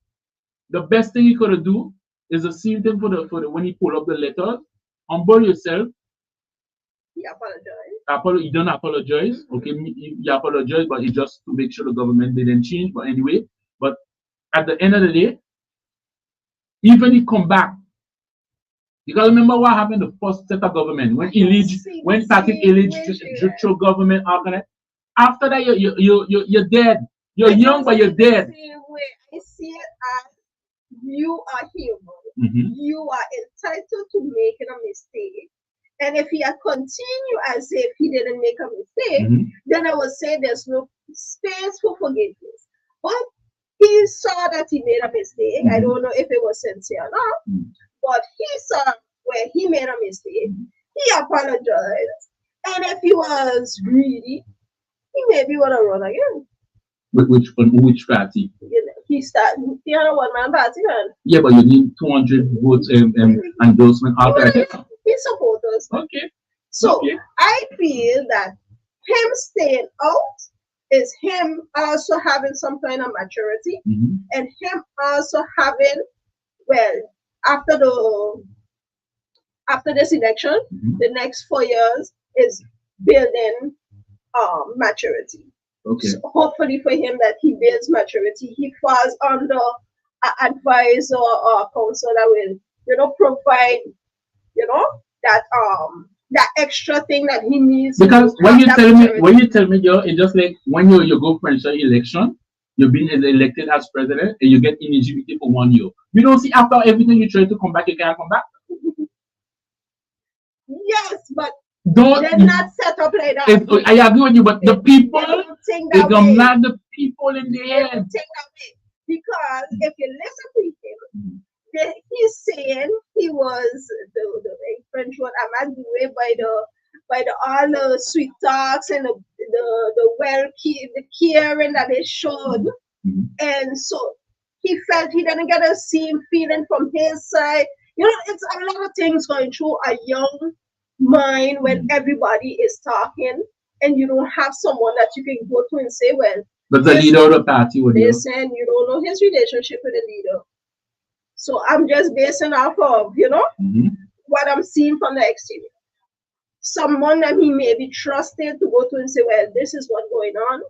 the best thing you could do is the same thing for the when you pull up the letters, humble yourself. You apologize. You don't apologize. Okay, you apologize, but it's just to make sure the government didn't change. But anyway, but at the end of the day, even if you come back, because remember what happened the first set of government when starting electoral government after that you're dead. You're young but you're dead. I see it as you are human. You are entitled to making a mistake. And if he had continued as if he didn't make a mistake, then I would say there's no space for forgiveness. But he saw that he made a mistake. I don't know if it was sincere or not. But he saw where he made a mistake. He apologized. And if he was greedy, he maybe would have run again. Which party? He started a one-man party. Yeah, but you need 200 votes endorsement after that. His supporters. Okay. So I feel that him staying out is him also having some kind of maturity and him also having, well, after this election, the next 4 years is building maturity. Okay. So hopefully for him that he builds maturity, he falls under an advisor or a counsel that will, provide, that extra thing that he needs. Because when you tell me, it's just like when you go for an election, you've been elected as president and you get eligibility for 1 year. You don't see after everything you try to come back, you can't come back. Yes, but they're not set up like that. I agree with you, but the people, they don't not the people in the end. Because if you listen to him, he's saying he was the French word I'm way by the all the sweet talks and the caring that they showed, and so he felt he didn't get a same feeling from his side. It's a lot of things going through a young mind when everybody is talking, and you don't have someone that you can go to and say, well, but the leader of the party would listen, you don't know his relationship with the leader. So I'm just basing off of, what I'm seeing from the exterior. Someone that he may be trusted to go to and say, well, this is what's going on.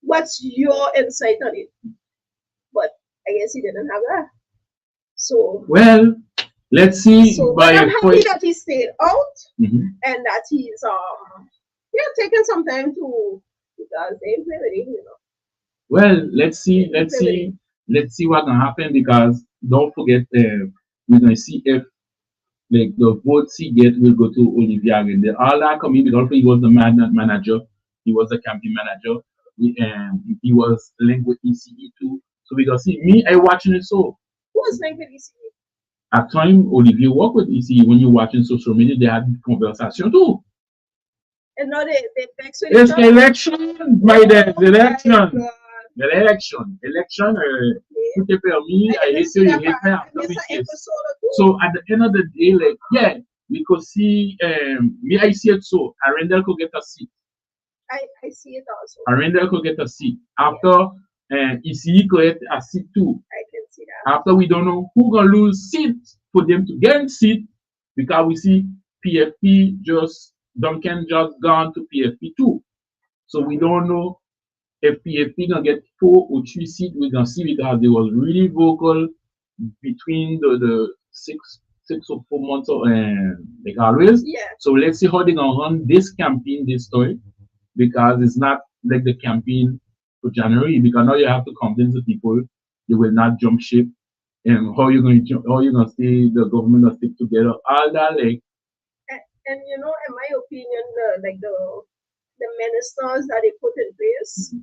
What's your insight on it? But I guess he didn't have that. So well, let's see. So I'm happy that he stayed out and that he's taking some time to, because they play with him, Well, let's see what's gonna happen, because don't forget we're gonna see if like the votes he get will go to Olivia again. All that coming because he was the manager he was the campaign manager. He was linked with ECE too. So we can see me, I watching it so. Who was linked with ECE? At time, Olivier worked with ECE. When you're watching social media, they had conversation too. And now they vex with It's each other. election, my dear, election. God. Election. Tout est permis, I hate you, you hate me, after we kiss. So at the end of the day, like, yeah, we could see, me, I see it so, Arendelle could get a seat. I see it also. Arendelle could get a seat. After, ECE could get a seat too. I can see that. After, we don't know who gonna lose seat for them to get seat, because we see PFP Duncan just gone to PFP too. So we don't know if PFP gonna get 4 or 3 seats. We're gonna see, because they was really vocal between the 6 or 4 months of like always. Yeah. So let's see how they're gonna run this campaign this time, because it's not like the campaign for January, because now you have to convince the people they will not jump ship, and how you're gonna stay, the government will stick together, all that, like. And you know, in my opinion, the ministers that they put in place,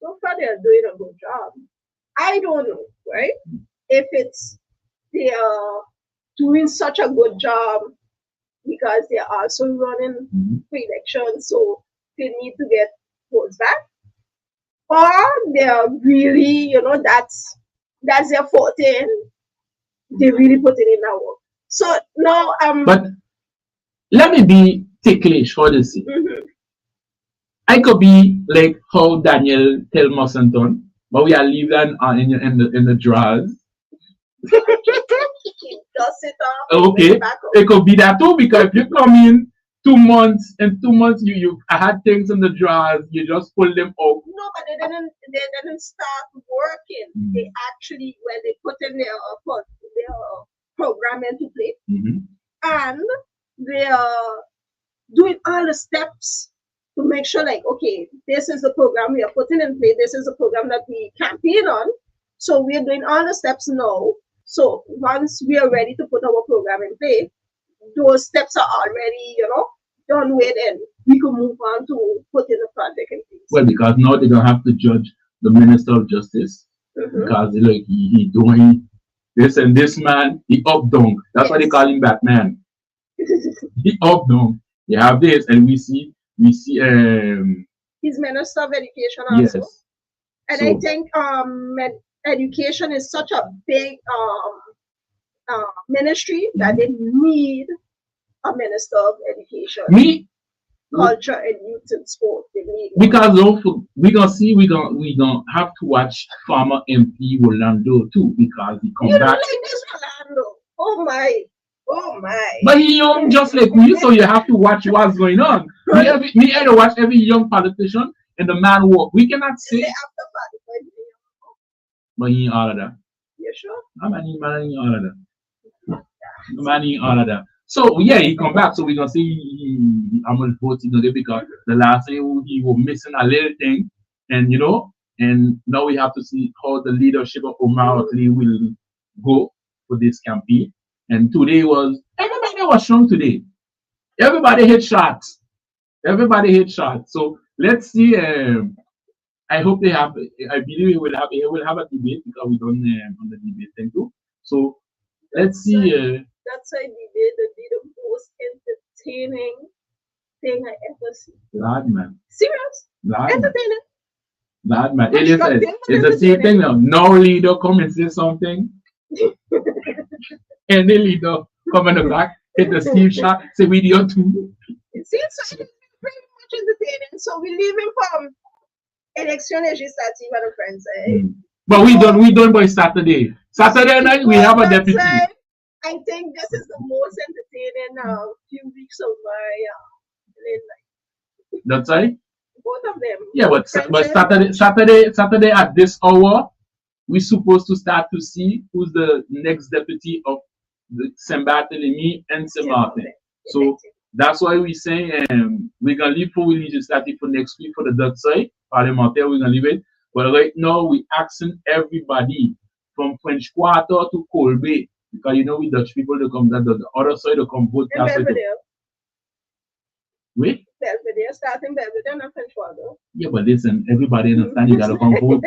so far they are doing a good job. I don't know, right? If it's they are doing such a good job because they are also running for elections, so they need to get votes back, or they are really, you know, that's their forte, and they really put it in our work. So now, But let me be ticklish for this. I could be like how Daniel tell Mossenton, but we are leaving in the drawers. Just sit up. Okay, it could be that too, because if you come in 2 months, in 2 months you had things in the drawers, you just pull them out. No, but they didn't start working. They actually, when they put in their program into play, and they are doing all the steps to make sure, like, okay, this is the program we are putting in play. This is the program that we campaign on. So we are doing all the steps now. So once we are ready to put our program in play, those steps are already, you know, done with, and we can move on to putting the project in place. Well, because now they're gonna have to judge the Minister of Justice, because like he doing this, and this man, he up down. That's why they call him Batman. He up down. They have this, and we see he's Minister of Education also. Yes. And So, I think education is such a big ministry that they need a Minister of Education. Culture and youth and sport. They need one. because also we gonna have to watch former MP Rolando too, because he come You don't back. like this Rolando. Oh my. But he young just like we, so you have to watch what's going on. Me had to watch every young politician and the man walk. We cannot say. But he ain't all of that. You sure? Man ain't all of that. Man ain't all of that. So yeah, he come back. So we gonna see how much votes he gonna get, because the last time he was missing a little thing, and you know, and now we have to see how the leadership of Omar Otley will go for this campaign. And today everybody was strong today. Everybody hit shots. So let's see. I hope they have. I believe we will have a debate, because we don't on the debate thing too. So let's see. That's why debate would be the most entertaining thing I ever see. Lad man. Serious? Entertaining. Lad man. It's the same thing now. No leader come and say something. And the leader come in the back, hit the Steve shot, say we do too. It seems like it's pretty much entertaining. So we leaving from election legislative, my friends. But we done by Saturday. Saturday night we have a deputy. I think this is the most entertaining few weeks of my life. That's right. Both of them. Yeah, but Saturday at this hour, we're supposed to start to see who's the next deputy of the Saint Barthélemy and Saint Martin. So that's why we say we're gonna leave for legislative for next week for the Dutch side, parliamentaire, we're gonna leave it. But right now we asking everybody from French Quarter to Colby, because you know we Dutch people, they come that the other side, they come vote. And Belvedere. Wait? Belvedere, starting Belvedere, not Control, though. Yeah, but listen, everybody understand you gotta come vote.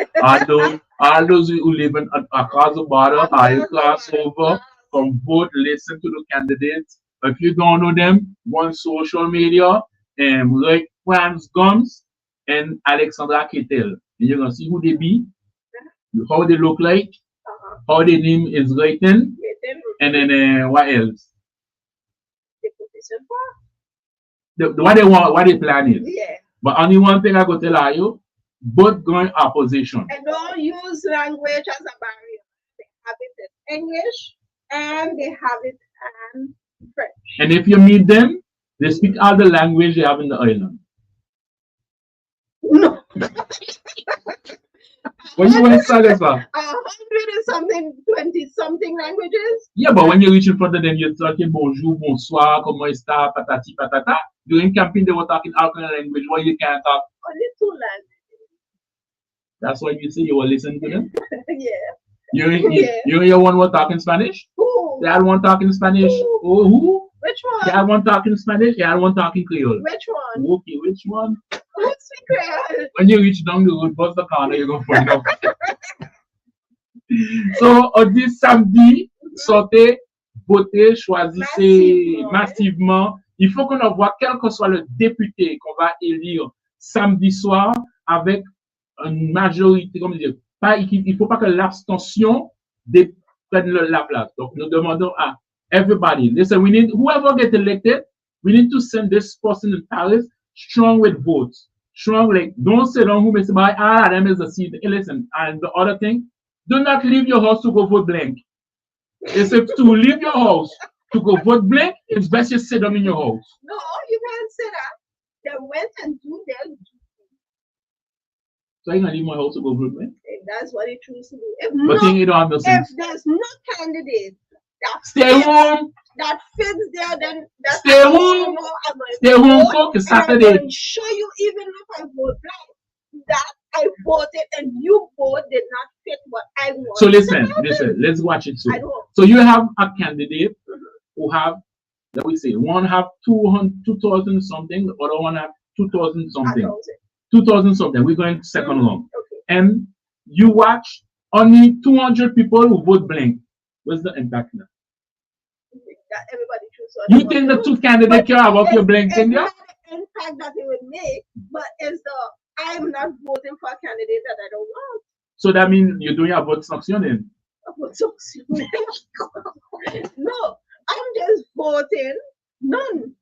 All those who live across the border, higher class over, come vote, listen to the candidates. If you don't know them, go on social media and like Franz Gums and Alexandra Ketel. And you're gonna see who they be, how they look like, how their name is written, and then what else? What they want, what they plan is. Yeah. But only one thing I go tell you, both going opposition. And don't use language as a barrier. They have it in English and they have it in French. And if you meet them, they speak all the language they have in the island. No. When you went Sagaspa? 100 and something, 20 something languages. Yeah, but when you reach in front of them, you're talking bonjour, bonsoir, comment está, patati, patata. During camping, they were talking all kind of language. Why you can't talk? Only 2 languages. That's why you say you were listening to them? Yeah. You one were talking Spanish? Who? The other one talking Spanish? Who? Oh, who? Which one? The other one talking Spanish, the other one talking Creole. Which one? Okay, which one? Who speak Creole? When you reach down the road, bust the corner, you're going to find out. So, on dit samedi, sortez, votez, choisissez massivement. Il faut qu'on voit quel que soit le député qu'on va élire samedi soir avec une majorité, comme dire, il ne faut pas que l'abstention prenne la place. Donc, nous demandons à everybody, listen, we need, whoever gets elected, we need to send this person in Paris strong with votes. Strong, like, don't sit down who may say, them is the seat. Hey, listen, and the other thing, do not leave your house to go vote blank. It's if to leave your house to go vote blank, it's best you sit down in your house. No, you can't say that. They went and do their duty. So I'm gonna leave my house to go vote blank? If that's what they choose to do. If, if there's no candidate that stay home. That fits there, then that's stay home. Stay home, cook Saturday. I can show you, even if I vote blank, that I voted and you vote did not fit what I want. So listen, let's watch it. So you have a candidate who have, let me say, one have 2,000 something, the other one have 2,000 something. 2,000 something. We're going second round. Okay. And you watch only 200 people who vote blank. What's the impact now? Everybody chooses. You think the two candidates care about your blank thing? The impact that they would make, but it's I'm not voting for a candidate that I don't want. So that means you're doing a vote sanctioning? No, I'm just voting none.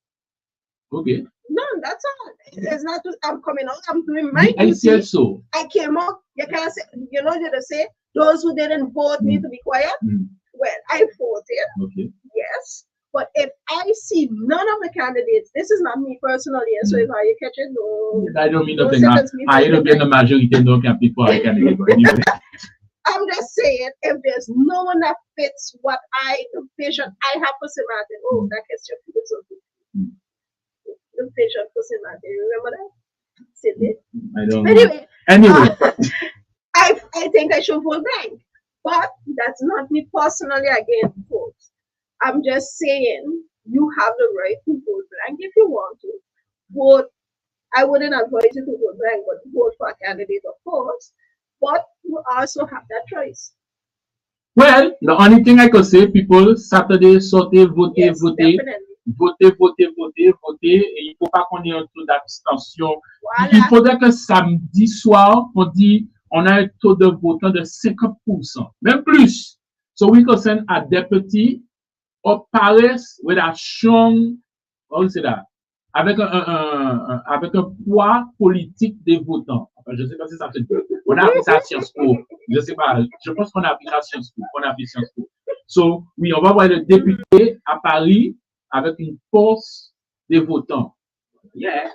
Okay. None, that's all. It's not just I'm coming out, I'm doing my duty. I said so. I came out, you can't say, you know, you just say, those who didn't vote need to be quiet. Well, I voted. Okay. Yes. But if I see none of the candidates, this is not me personally, so if I catch it, no. I don't mean nothing. I don't be in the majority, no campaign for a candidate. Anyway. I'm just saying, if there's no one that fits what the vision I have for St. Martin, oh, that gets your people. The vision for St. Martin, you remember that? Sydney? I don't know. Anyway. I think I should vote blank. But that's not me personally against votes. I'm just saying you have the right to vote blank if you want to. Vote. I wouldn't advise you to vote blank, but vote for a candidate, of course. But you also have that choice. Well, the only thing I could say, people, Saturday, sortez, votez, yes, votez. Votez, votez, votez, votez. Et il ne faut pas qu'on ait un taux d'abstention. Voilà. Il faudrait que samedi soir, on a un taux de votants de 50%, même plus. So we can send a deputy of Paris with a strong, how do you say that? Avec un poids politique des votants. Enfin, je ne sais pas si ça se dit. On a appris ça à Sciences Po. Je ne sais pas. Je pense qu'on a appris ça à Sciences Po. On a appris Sciences Po. So, oui, on va voir le député à Paris avec une force des votants. Yeah.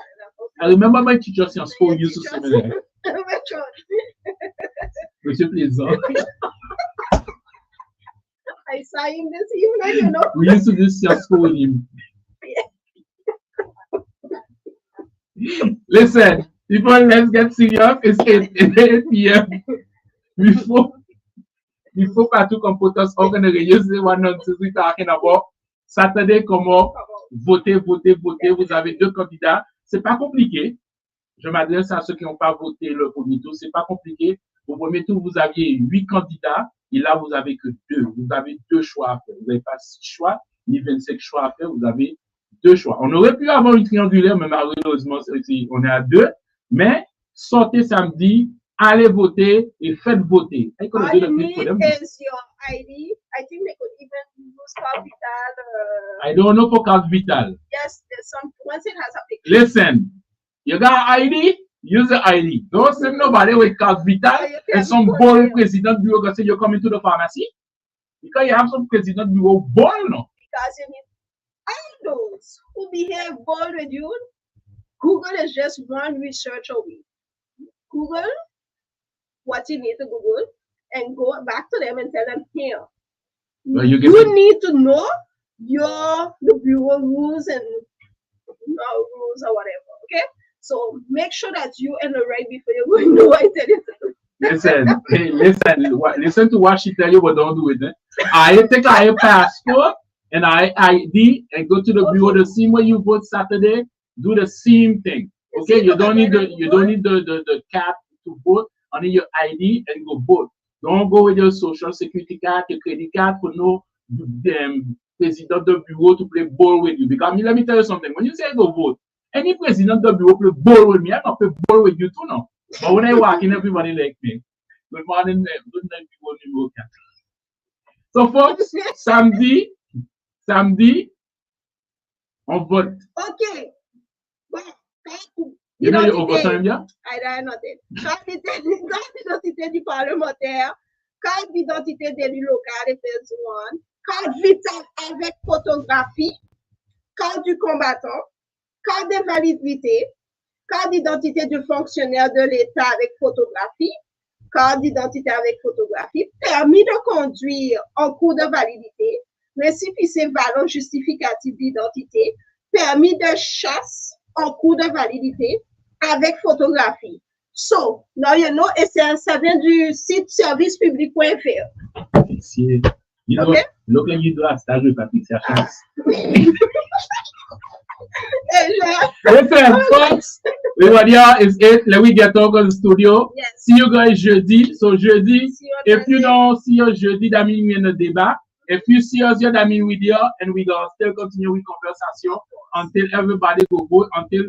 I remember my teacher at Sciences Po used to say that. Monsieur Plaisant. I saw him this evening, you know. We used to do Sciences Po with him. Listen, people, let's get serious. It's 8 p.m. Before partout comme potos organiser, you see what nonsense we're talking about. Saturday, comment voter. Vous avez 2 candidats. c'est pas compliqué. Je m'adresse à ceux qui n'ont pas voté le premier tour. C'est pas compliqué. Au premier tour, vous aviez 8 candidats et là, vous avez que 2. Vous avez 2 choix à faire. Vous n'avez pas 6 choix ni 25 choix à faire. Vous avez 2 choix. On aurait pu avoir une triangulaire, mais malheureusement, on est à 2. Mais sortez samedi, allez voter et faites voter. All you need is your ID. I think they could even use card vital. I don't know for card vital. Yes, there's some. Once it has a picture. Listen, you got ID? Use the ID. Don't send nobody with card vital and some bold president bureau going to say you're coming to the pharmacy. Because you have some president bureau bold, no? Because you need all those who behave bold with you. Google is just one research away. Google what you need to Google and go back to them and tell them here. Well, you need to know the bureau rules and rules or whatever. Okay, so make sure that you and the right before you go know what I tell you to do. Listen, hey, listen to what she tell you, but don't do it. I take a passport and I ID and go to the bureau the same way you vote Saturday. Do the same thing. Okay, you don't need the card to vote. Only your ID and go vote. Don't go with your social security card, your credit card for no president of the bureau to play ball with you. Because let me tell you something. When you say go vote, any president of the bureau play ball with me, I'm not play ball with you too now. But when I walk in, everybody like me. Good morning, good night, people. So folks, samedi, on vote. Okay. Well, you know your overtime, yeah? I noté. Carte d'identité du parlementaire, carte d'identité d'élu local et personne, carte vitale avec photographie, carte du combattant, carte de validité, carte d'identité du fonctionnaire de l'État avec photographie, carte d'identité avec photographie, permis de conduire en cours de validité, récépissé valeur justificatif d'identité, permis de chasse en cours de validité avec photographie. So, now you know, et ça vient du site servicepublic.fr. You know, look like you do a stage with Patricia Chance. Listen, folks, here is it. Let me get over the studio. Yes. See you guys jeudi. So jeudi, if you don't see us jeudi, that means we're in the débat. If you see us here, that means we're there, and we gonna still continue with conversation until everybody go vote, until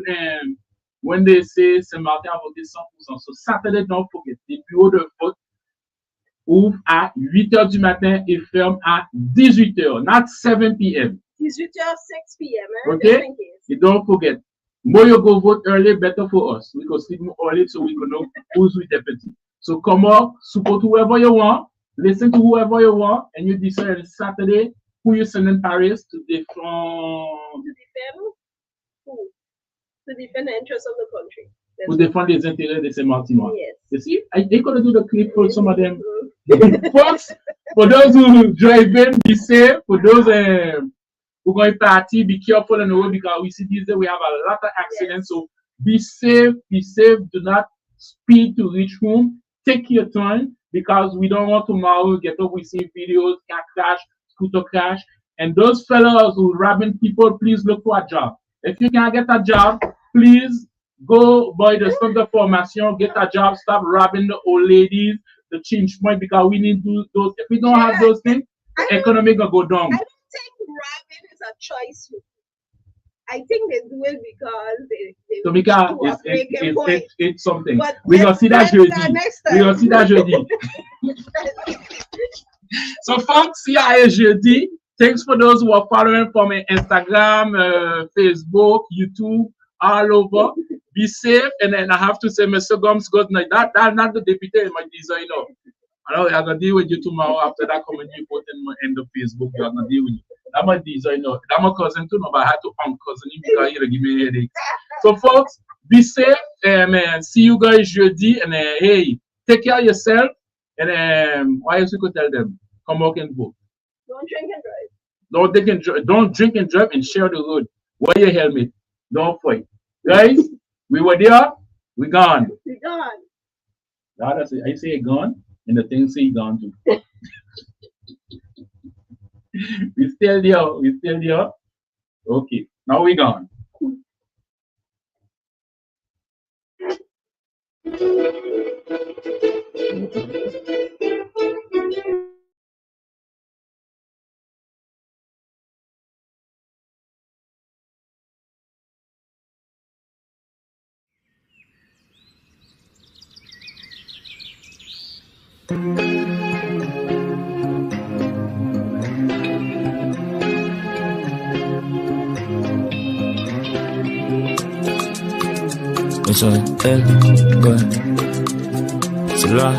when they say Saint-Martin a voté 100%. So Saturday, don't forget, les bureaux de vote ouvrent à 8h du matin et ferment à 18h, not 7 p.m. 18h, 6 p.m. Okay? And don't forget, more you go vote early, better for us. We can sleep more early so we can know who's with deputy. So come up, support whoever you want, listen to whoever you want, and you decide on Saturday who you send in Paris to defend. To defend the interests of the country. To defend les intérêts de ces Martinois. Yes. You see, I could do the clip for some of them. Folks, for those who drive in, be safe. For those who going party, be careful on the road because we see these days we have a lot of accidents. Yes. So be safe, be safe. Do not speed to reach home. Take your time because we don't want tomorrow get up. We see videos, car crash, scooter crash, and those fellows who robbing people. Please look for a job. If you can't get a job, please go by the center formation, get a job, stop robbing the old ladies, the change point, because we need to do those. If we don't have those things, the economy gonna go down. I don't think robbing is a choice. I think they do it because they so because it's something. But we gonna see that jeudi. We gonna see that jeudi. So folks, see you jeudi. Thanks for those who are following from Instagram, Facebook, YouTube, all over. Be safe. And then I have to say, Mr. Gomes got that's not the deputy, my designer. I know I'm gonna deal with you tomorrow after that comment you put in the Facebook. I'm gonna deal with you. I'm a designer. I'm a cousin too, but I had to cousin him because he'll give me a headache. So folks, be safe. See you guys jeudi. And hey, take care of yourself. And what else you could tell them? Come out and vote. Don't drink and drive. Don't drink and drive and share the road. Wear your helmet. Don't fight. Guys, we were there. We gone. We gone. I say gone, and the thing say gone too. We still there. We still there. Okay. Now we gone. It's on elle, ouais. C'est là,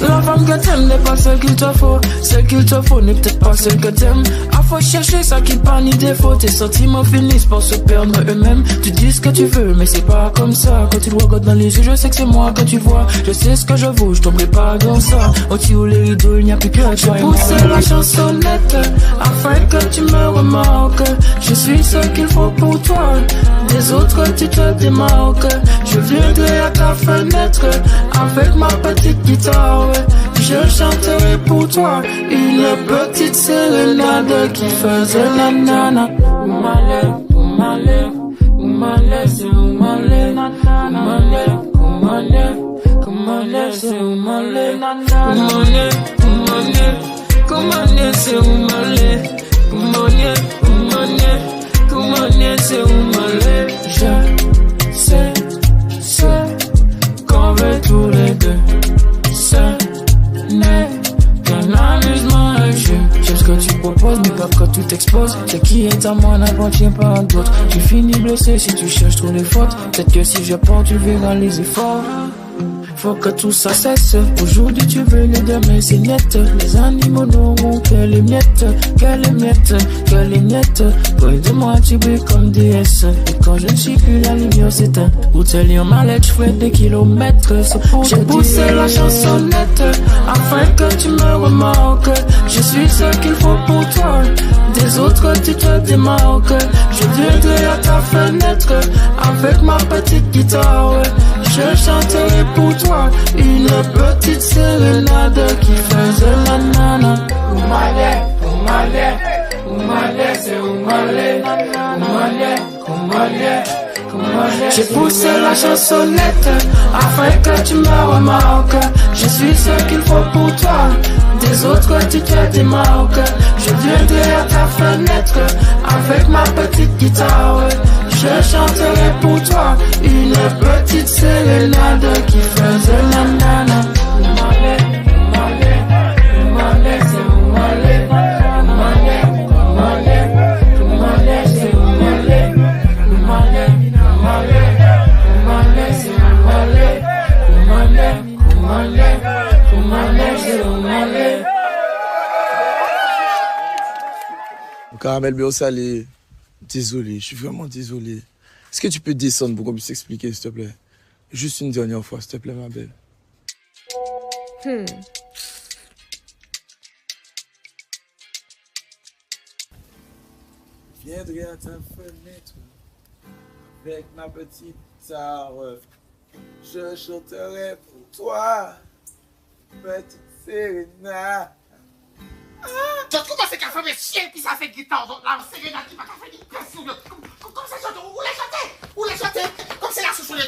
la femme que t'aimes n'est pas celle qu'il te faut. Celle qu'il te faut n'est peut-être pas celle que t'aimes. À faut chercher ça qui pas ni défaut. Tes sentiments finissent par se perdre eux-mêmes. Tu dis ce que tu veux mais c'est pas comme ça. Quand tu le regardes dans les yeux je sais que c'est moi que tu vois. Je sais ce que je vaux, je tomberai pas dans ça. Au-dessus où les rideaux il n'y a plus que toi. J'ai poussé la chansonnette afin que tu me remarques. Je suis ce qu'il faut pour toi. Des autres tu te démarques. Je viendrai à ta fenêtre avec ma petite guitare, ouais. Je chanterai pour toi une petite sérénade qui faisait la nana. Oumale, oumale, oumale, c'est oumale. Oumale, oumale, oumale, c'est oumale. Oumale, oumale, oumale, c'est oumale. Oumale, oumale, oumale, c'est oumale. Je sais ce qu'on veut tous les deux. Ce n'est qu'un amusement, un jeu. J'aime ce que tu proposes, mais pas que tu t'exposes. Ce qui est à moi n'appartient pas à d'autres. Tu finis blessé si tu cherches trop les fautes. Peut-être que si je pars, tu verras les efforts. Faut que tout ça cesse. Aujourd'hui tu veux les demain c'est net. Les animaux n'auront que les miettes. Que les miettes, que les miettes. Près de moi tu brilles comme déesse. Et quand je ne suis plus la lumière s'éteint. Pour te lire ma lettre je ferai des kilomètres. J'ai poussé la chansonnette afin que tu me remarques. Je suis ce qu'il faut pour toi. Des autres tu te démarques. Je viendrai à ta fenêtre avec ma petite guitare, ouais. Je chanterai pour toi une petite sérénade qui faisait la nana. Oumale, oumale, oumale, c'est oumale. Oumale, oumale, oumale. J'ai poussé la chansonnette afin que tu me remarques. Je suis ce qu'il faut pour toi. Des autres tu te démarques. Je viendrai à ta fenêtre avec ma petite guitare, ouais. Je chanterai pour toi une petite sérénade qui faisait la nana. Oumale, oumale, oumale, c'est oumale. Oumale, oumale, oumale, c'est oumale. Oumale, oumale, oumale, c'est oumale. Oumale, oumale, oumale, c'est oumale. Caramel beurre salé. Désolé, je suis vraiment désolé. Est-ce que tu peux descendre pour qu'on puisse s'expliquer, s'il te plaît? Juste une dernière fois, s'il te plaît, ma belle. Je viendrai à ta fenêtre avec ma petite guitare. Je chanterai pour toi, petite sérénade. Tu trouves que c'est qu'un femme est chier, puis ça fait guitare, donc là, c'est rien qui va faire une pression. Comme ça, où les chanter? Où les chanter? Comme c'est la sous les